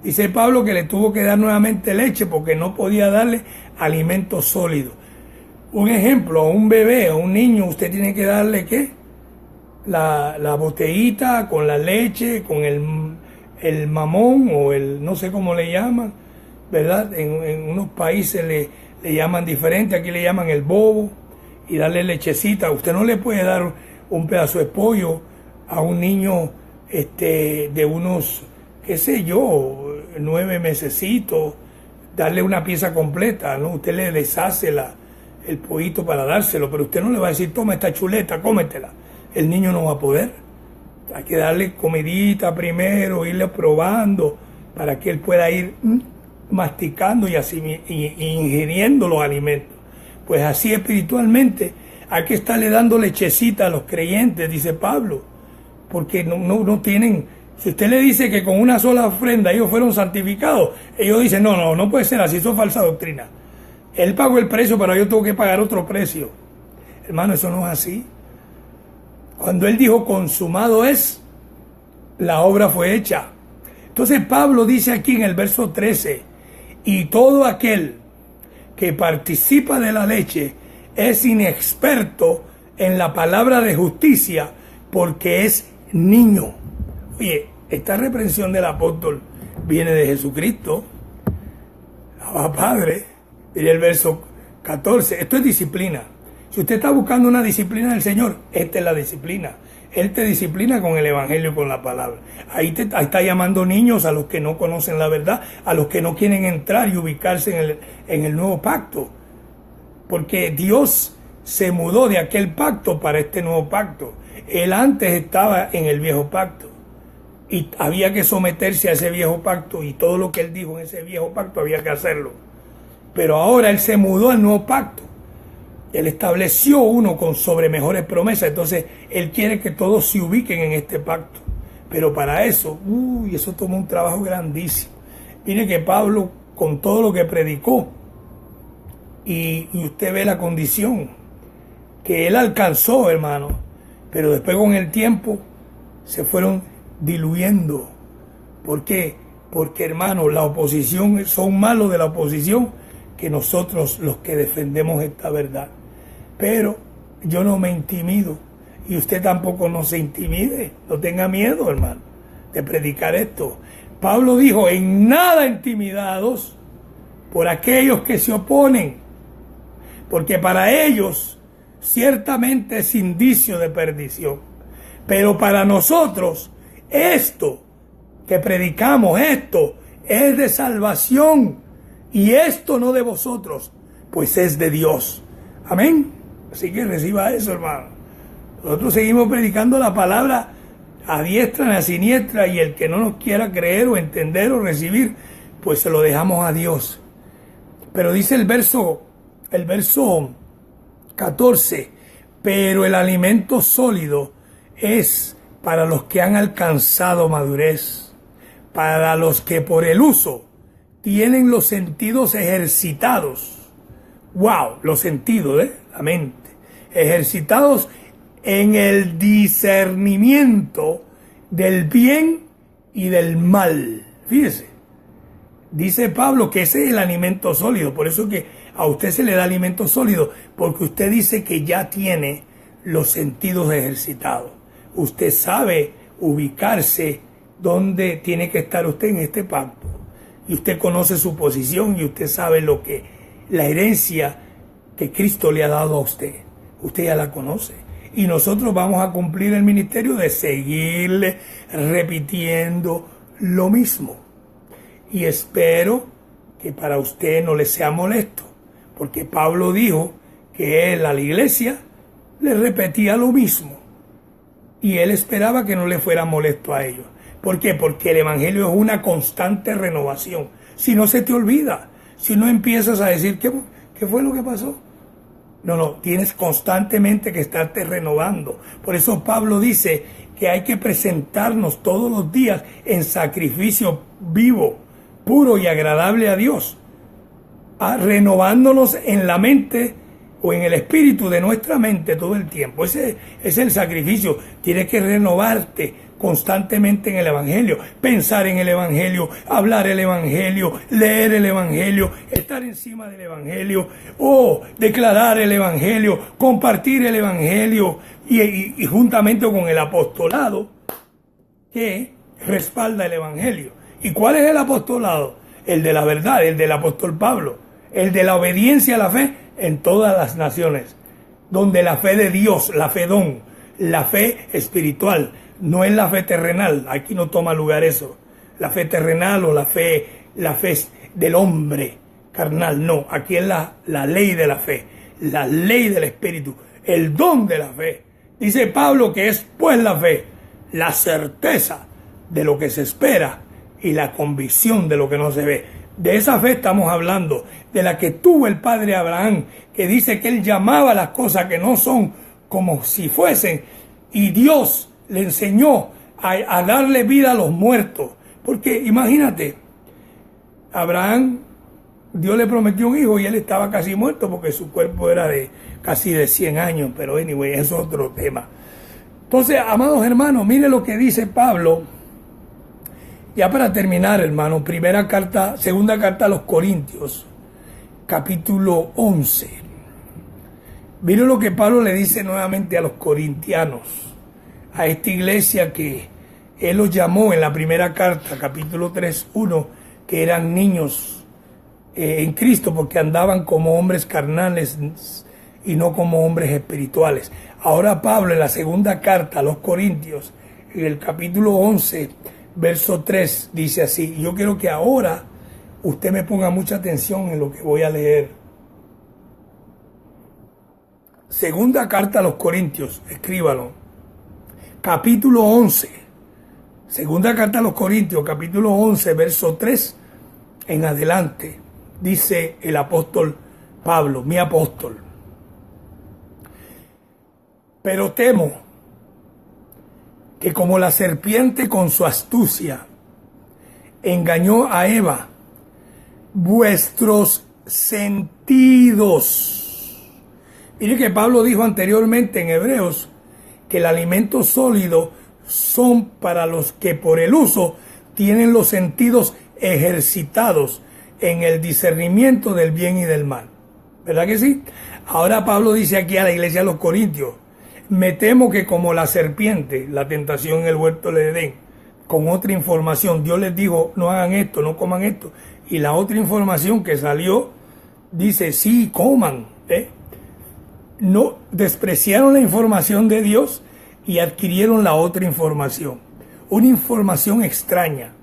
dice Pablo, que le tuvo que dar nuevamente leche porque no podía darle alimento sólido. Un ejemplo, a un bebé, a un niño, usted tiene que darle, ¿qué? La botellita con la leche, con el mamón o no sé cómo le llaman, ¿verdad? En unos países le llaman diferente, aquí le llaman el bobo, y darle lechecita. Usted no le puede dar un pedazo de pollo a un niño de unos, qué sé yo, 9 mesecitos, darle una pieza completa, ¿no? Usted le deshace el pollito para dárselo, pero usted no le va a decir, toma esta chuleta, cómetela. El niño no va a poder. Hay que darle comidita primero, irle probando, para que él pueda ir masticando y ingiriendo los alimentos. Pues así espiritualmente hay que estarle dando lechecita a los creyentes, dice Pablo, porque no tienen. Si usted le dice que con una sola ofrenda ellos fueron santificados, ellos dicen, no puede ser así, eso es falsa doctrina. Él pagó el precio, pero yo tengo que pagar otro precio. Hermano, eso no es así. Cuando él dijo consumado es, la obra fue hecha. Entonces Pablo dice aquí en el verso 13, y todo aquel que participa de la leche es inexperto en la palabra de justicia porque es niño. Oye, esta reprensión del apóstol viene de Jesucristo. Abba Padre, mire el verso 14, esto es disciplina. Si usted está buscando una disciplina del Señor, esta es la disciplina. Él te disciplina con el Evangelio y con la palabra. Ahí está llamando niños a los que no conocen la verdad, a los que no quieren entrar y ubicarse en el nuevo pacto. Porque Dios se mudó de aquel pacto para este nuevo pacto. Él antes estaba en el viejo pacto y había que someterse a ese viejo pacto, y todo lo que él dijo en ese viejo pacto había que hacerlo. Pero ahora él se mudó al nuevo pacto. Él estableció uno sobre mejores promesas. Entonces él quiere que todos se ubiquen en este pacto. Pero para eso, eso tomó un trabajo grandísimo. Mire que Pablo, con todo lo que predicó, y usted ve la condición que él alcanzó, hermano, pero después con el tiempo se fueron diluyendo. ¿Por qué? Porque, hermano, la oposición, son más los de la oposición que nosotros los que defendemos esta verdad. Pero yo no me intimido, y usted tampoco no se intimide, no tenga miedo, hermano, de predicar esto. Pablo dijo, en nada intimidados por aquellos que se oponen, porque para ellos ciertamente es indicio de perdición, pero para nosotros esto que predicamos, esto es de salvación, y esto no de vosotros, pues es de Dios. Amén. Así que reciba eso, hermano. Nosotros seguimos predicando la palabra a diestra y a siniestra, y el que no nos quiera creer o entender o recibir, pues se lo dejamos a Dios. Pero dice el verso 14, pero el alimento sólido es para los que han alcanzado madurez, para los que por el uso tienen los sentidos ejercitados. ¡Wow! Los sentidos, la mente. Ejercitados en el discernimiento del bien y del mal. Fíjese. Dice Pablo que ese es el alimento sólido. Por eso que a usted se le da alimento sólido, porque usted dice que ya tiene los sentidos ejercitados. Usted sabe ubicarse donde tiene que estar usted en este pacto. Y usted conoce su posición, y usted sabe la herencia que Cristo le ha dado a usted. Usted ya la conoce. Y nosotros vamos a cumplir el ministerio de seguirle repitiendo lo mismo. Y espero que para usted no le sea molesto, porque Pablo dijo que él a la iglesia le repetía lo mismo, y él esperaba que no le fuera molesto a ellos. ¿Por qué? Porque el Evangelio es una constante renovación. Si no se te olvida, si no empiezas a decir, ¿qué fue lo que pasó? No, tienes constantemente que estarte renovando. Por eso Pablo dice que hay que presentarnos todos los días en sacrificio vivo, puro y agradable a Dios, renovándonos en la mente o en el espíritu de nuestra mente todo el tiempo. Ese es el sacrificio. Tienes que renovarte constantemente en el Evangelio, pensar en el Evangelio, hablar el Evangelio, leer el Evangelio, estar encima del Evangelio, declarar el Evangelio, compartir el Evangelio, y juntamente con el apostolado que respalda el Evangelio. ¿Y cuál es el apostolado? El de la verdad, el del apóstol Pablo, el de la obediencia a la fe en todas las naciones, donde la fe de Dios, la fe don, la fe espiritual, no es la fe terrenal. Aquí no toma lugar eso. La fe terrenal o la fe del hombre carnal. No, aquí es la ley de la fe, la ley del espíritu, el don de la fe. Dice Pablo que es pues la fe, la certeza de lo que se espera y la convicción de lo que no se ve. De esa fe estamos hablando, de la que tuvo el padre Abraham, que dice que él llamaba las cosas que no son como si fuesen, y Dios le enseñó a darle vida a los muertos. Porque imagínate, Abraham, Dios le prometió un hijo y él estaba casi muerto porque su cuerpo era de casi de 100 años, pero anyway, es otro tema. Entonces, amados hermanos, mire lo que dice Pablo. Ya para terminar, hermano, segunda carta a los Corintios, capítulo 11. Mire lo que Pablo le dice nuevamente a los corintianos, a esta iglesia que él los llamó en la primera carta, capítulo 3:1, que eran niños en Cristo porque andaban como hombres carnales y no como hombres espirituales. Ahora Pablo en la segunda carta a los Corintios, en el capítulo 11, verso 3, dice así. Yo quiero que ahora usted me ponga mucha atención en lo que voy a leer. Segunda carta a los Corintios, escríbalo. Capítulo 11. Segunda carta a los Corintios, capítulo 11, verso 3 en adelante. Dice el apóstol Pablo, mi apóstol. Pero temo que como la serpiente con su astucia engañó a Eva, vuestros sentidos. Mire que Pablo dijo anteriormente en Hebreos que el alimento sólido son para los que por el uso tienen los sentidos ejercitados en el discernimiento del bien y del mal. ¿Verdad que sí? Ahora Pablo dice aquí a la iglesia de los Corintios, me temo que como la serpiente, la tentación en el huerto de Edén, con otra información, Dios les dijo, no hagan esto, no coman esto, y la otra información que salió, dice, sí, coman, no despreciaron la información de Dios y adquirieron la otra información, una información extraña,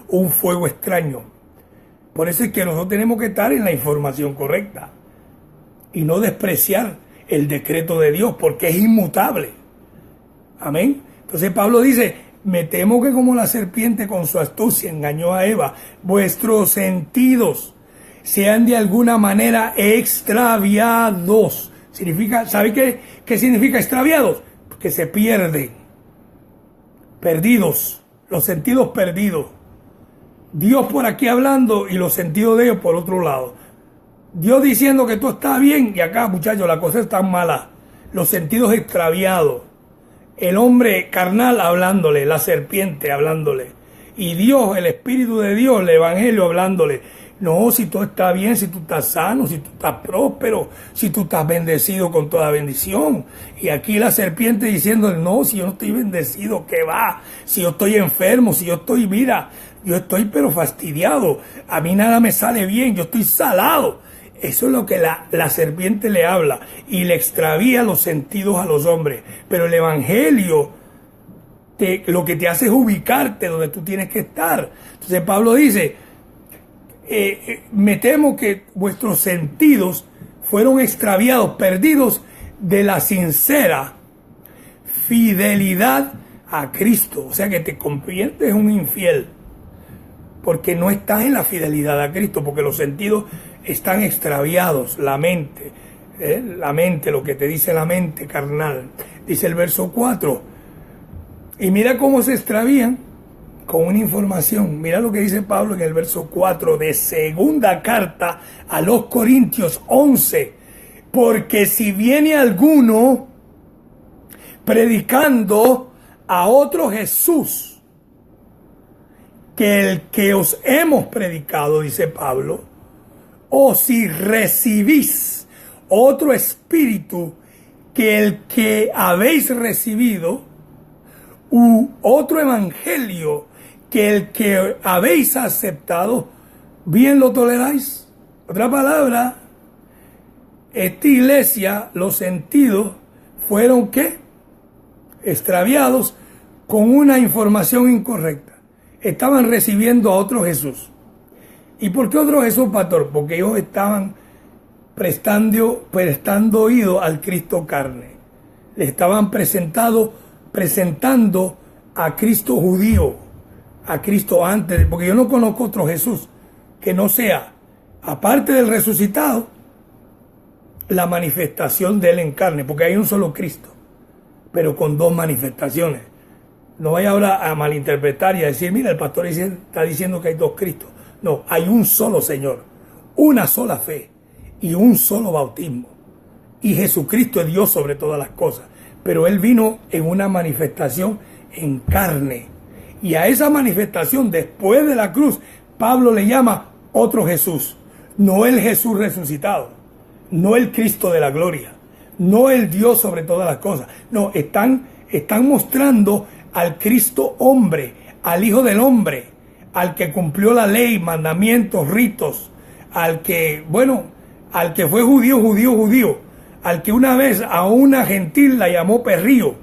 un fuego extraño. Por eso es que nosotros tenemos que estar en la información correcta y no despreciar el decreto de Dios porque es inmutable. Amén. Entonces Pablo dice, me temo que como la serpiente con su astucia engañó a Eva, vuestros sentidos sean de alguna manera extraviados. Significa, ¿sabe qué significa extraviados? Que se pierden, perdidos, los sentidos perdidos. Dios por aquí hablando y los sentidos de ellos por otro lado. Dios diciendo que todo está bien y acá, muchachos, la cosa está mala. Los sentidos extraviados. El hombre carnal hablándole, la serpiente hablándole. Y Dios, el Espíritu de Dios, el Evangelio hablándole. No, si todo está bien, si tú estás sano, si tú estás próspero, si tú estás bendecido con toda bendición. Y aquí la serpiente diciendo, no, si yo no estoy bendecido, ¿qué va? Si yo estoy enfermo, si yo estoy, mira, yo estoy pero fastidiado. A mí nada me sale bien, yo estoy salado. Eso es lo que la serpiente le habla y le extravía los sentidos a los hombres. Pero el Evangelio lo que te hace es ubicarte donde tú tienes que estar. Entonces Pablo dice, me temo que vuestros sentidos fueron extraviados, perdidos de la sincera fidelidad a Cristo. O sea que te conviertes en un infiel porque no estás en la fidelidad a Cristo, porque los sentidos están extraviados, la mente, lo que te dice la mente carnal, dice el verso 4, y mira cómo se extravían con una información. Mira lo que dice Pablo en el verso 4 de segunda carta a los Corintios 11, porque si viene alguno predicando a otro Jesús que el que os hemos predicado, dice Pablo, o si recibís otro espíritu que el que habéis recibido, u otro evangelio que el que habéis aceptado, bien lo toleráis. Otra palabra, esta iglesia, los sentidos fueron ¿qué? Extraviados con una información incorrecta. Estaban recibiendo a otro Jesús. ¿Y por qué otro Jesús, pastor? Porque ellos estaban prestando oído al Cristo carne. Le estaban presentando a Cristo judío, a Cristo antes, porque yo no conozco otro Jesús. que no sea, aparte del resucitado, la manifestación de él en carne, porque hay un solo Cristo, pero con dos manifestaciones. No vaya ahora a malinterpretar y a decir, mira, el pastor está diciendo que hay dos Cristos. No, hay un solo Señor, una sola fe y un solo bautismo. Y Jesucristo es Dios sobre todas las cosas. Pero Él vino en una manifestación en carne. Y a esa manifestación después de la cruz, Pablo le llama otro Jesús. No el Jesús resucitado, no el Cristo de la gloria, no el Dios sobre todas las cosas. No, están mostrando al Cristo hombre, al Hijo del Hombre, al que cumplió la ley, mandamientos, ritos, al que fue judío, al que una vez a una gentil la llamó perrillo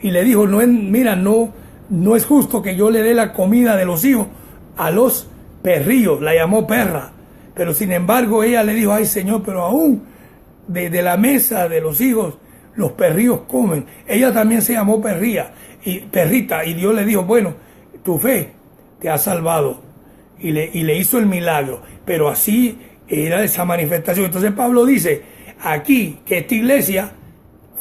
y le dijo, no es justo que yo le dé la comida de los hijos a los perrillos, la llamó perra, pero sin embargo ella le dijo, ay Señor, pero aún de la mesa de los hijos los perrillos comen. Ella también se llamó perrita, y Dios le dijo, bueno, tu fe te ha salvado, y le hizo el milagro. Pero así era esa manifestación. Entonces Pablo dice aquí que esta iglesia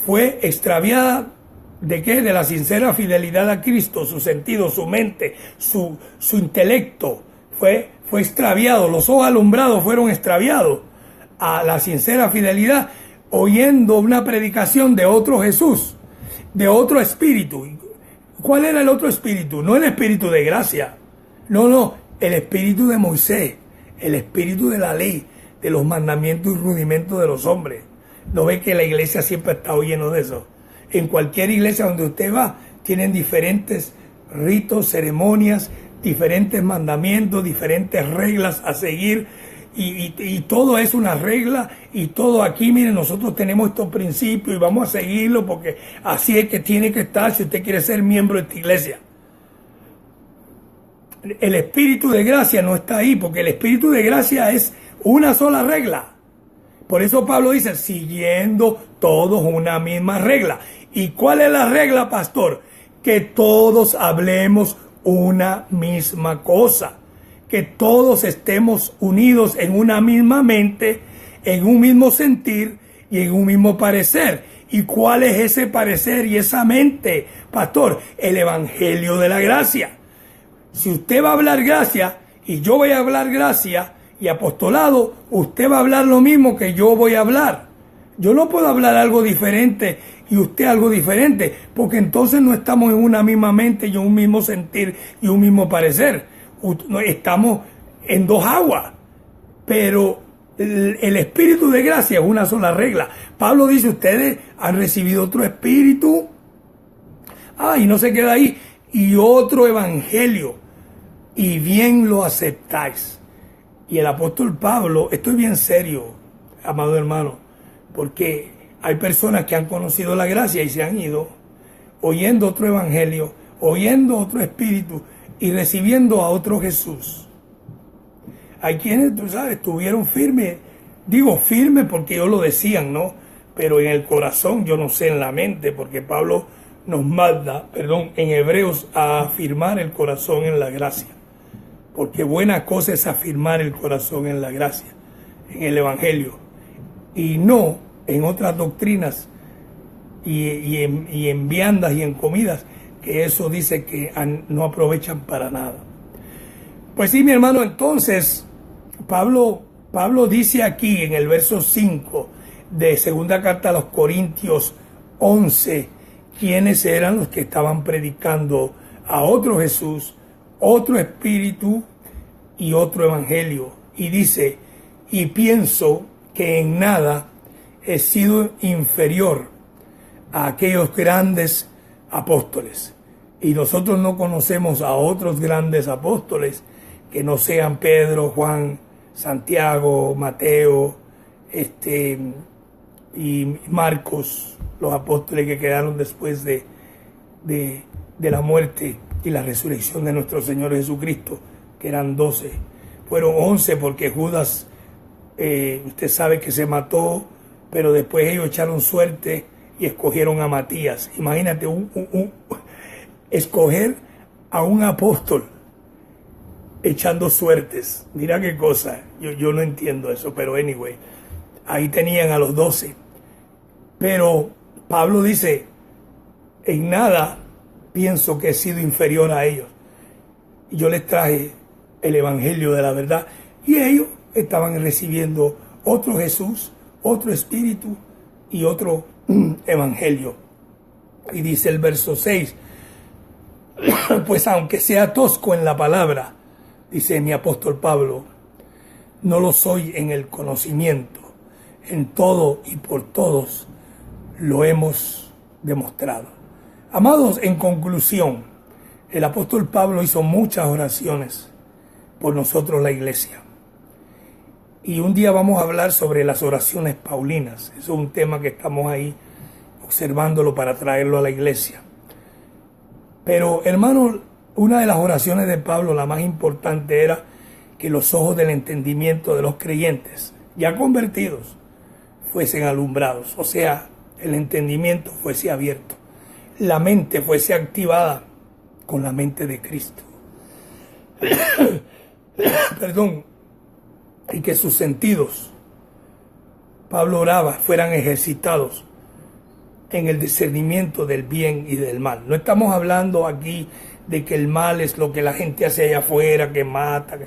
fue extraviada ¿de qué? De la sincera fidelidad a Cristo, su sentido, su mente, su intelecto fue extraviado, los ojos alumbrados fueron extraviados a la sincera fidelidad, oyendo una predicación de otro Jesús, de otro espíritu. ¿Cuál era el otro espíritu? No el espíritu de gracia, no, el espíritu de Moisés, el espíritu de la ley, de los mandamientos y rudimentos de los hombres. ¿No ve que la iglesia siempre ha estado lleno de eso? En cualquier iglesia donde usted va, tienen diferentes ritos, ceremonias, diferentes mandamientos, diferentes reglas a seguir, y todo es una regla, y todo aquí, miren, nosotros tenemos estos principios y vamos a seguirlo porque así es que tiene que estar si usted quiere ser miembro de esta iglesia. El espíritu de gracia no está ahí, porque el espíritu de gracia es una sola regla. Por eso Pablo dice, siguiendo todos una misma regla. ¿Y cuál es la regla, pastor? Que todos hablemos una misma cosa. Que todos estemos unidos en una misma mente, en un mismo sentir y en un mismo parecer. ¿Y cuál es ese parecer y esa mente, pastor? El evangelio de la gracia. Si usted va a hablar gracia y yo voy a hablar gracia y apostolado, usted va a hablar lo mismo que yo voy a hablar. Yo no puedo hablar algo diferente y usted algo diferente, porque entonces no estamos en una misma mente y un mismo sentir y un mismo parecer. Estamos en dos aguas, pero el espíritu de gracia es una sola regla. Pablo dice, ustedes han recibido otro espíritu, y no se queda ahí, y otro evangelio, y bien lo aceptáis. Y el apóstol Pablo, esto es bien serio, amado hermano, porque hay personas que han conocido la gracia y se han ido oyendo otro evangelio, oyendo otro espíritu y recibiendo a otro Jesús. Hay quienes, tú sabes, estuvieron firmes, digo firmes porque ellos lo decían, ¿no? Pero en el corazón, yo no sé, en la mente, porque Pablo nos manda, en Hebreos, a afirmar el corazón en la gracia. Porque buena cosa es afirmar el corazón en la gracia, en el evangelio, y no en otras doctrinas y en viandas y en comidas, que eso dice que no aprovechan para nada. Pues sí, mi hermano, entonces Pablo dice aquí en el verso 5 de segunda carta a los Corintios 11, quiénes eran los que estaban predicando a otro Jesús, otro espíritu y otro evangelio. Y dice, y pienso que en nada he sido inferior a aquellos grandes apóstoles. Y nosotros no conocemos a otros grandes apóstoles que no sean Pedro, Juan, Santiago, Mateo, y Marcos, los apóstoles que quedaron después de la muerte y la resurrección de nuestro Señor Jesucristo, que eran 12. Fueron 11 porque Judas, usted sabe que se mató, pero después ellos echaron suerte y escogieron a Matías. Imagínate, escoger a un apóstol echando suertes. Mira qué cosa, yo no entiendo eso, pero anyway, ahí tenían a los 12. Pero Pablo dice, en nada pienso que he sido inferior a ellos. Yo les traje el evangelio de la verdad y ellos estaban recibiendo otro Jesús, otro espíritu y otro evangelio. Y dice el verso 6, pues aunque sea tosco en la palabra, dice mi apóstol Pablo, no lo soy en el conocimiento. En todo y por todos lo hemos demostrado. Amados, en conclusión, el apóstol Pablo hizo muchas oraciones por nosotros, la iglesia. Y un día vamos a hablar sobre las oraciones paulinas. Eso es un tema que estamos ahí observándolo para traerlo a la iglesia. Pero, hermanos, una de las oraciones de Pablo, la más importante, era que los ojos del entendimiento de los creyentes, ya convertidos, fuesen alumbrados. O sea, el entendimiento fuese abierto. La mente fuese activada con la mente de Cristo. Perdón. Y que sus sentidos, Pablo oraba, fueran ejercitados en el discernimiento del bien y del mal. No estamos hablando aquí de que el mal es lo que la gente hace allá afuera, que mata.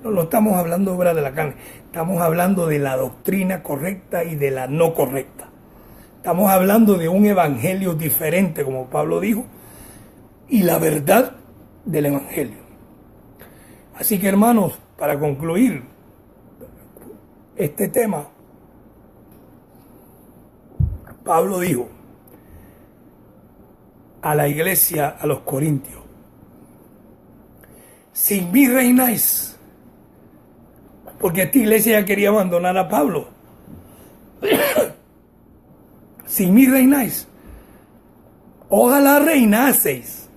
No estamos hablando de obra de la carne. Estamos hablando de la doctrina correcta y de la no correcta. Estamos hablando de un evangelio diferente, como Pablo dijo, y la verdad del evangelio. Así que, hermanos, para concluir este tema, Pablo dijo a la iglesia, a los corintios, sin mí reináis, porque esta iglesia ya quería abandonar a Pablo. Sin mí reináis, ojalá reinaseis.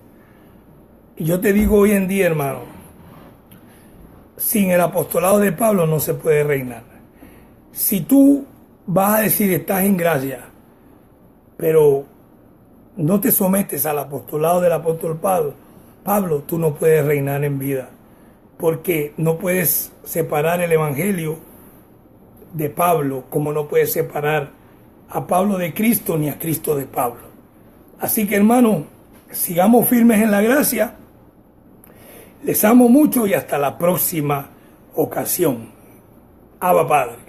Y yo te digo hoy en día, hermano, sin el apostolado de Pablo no se puede reinar. Si tú vas a decir estás en gracia, pero no te sometes al apostolado del apóstol Pablo, tú no puedes reinar en vida, porque no puedes separar el evangelio de Pablo, como no puedes separar a Pablo de Cristo ni a Cristo de Pablo. Así que, hermano, sigamos firmes en la gracia. Les amo mucho y hasta la próxima ocasión. Abba Padre.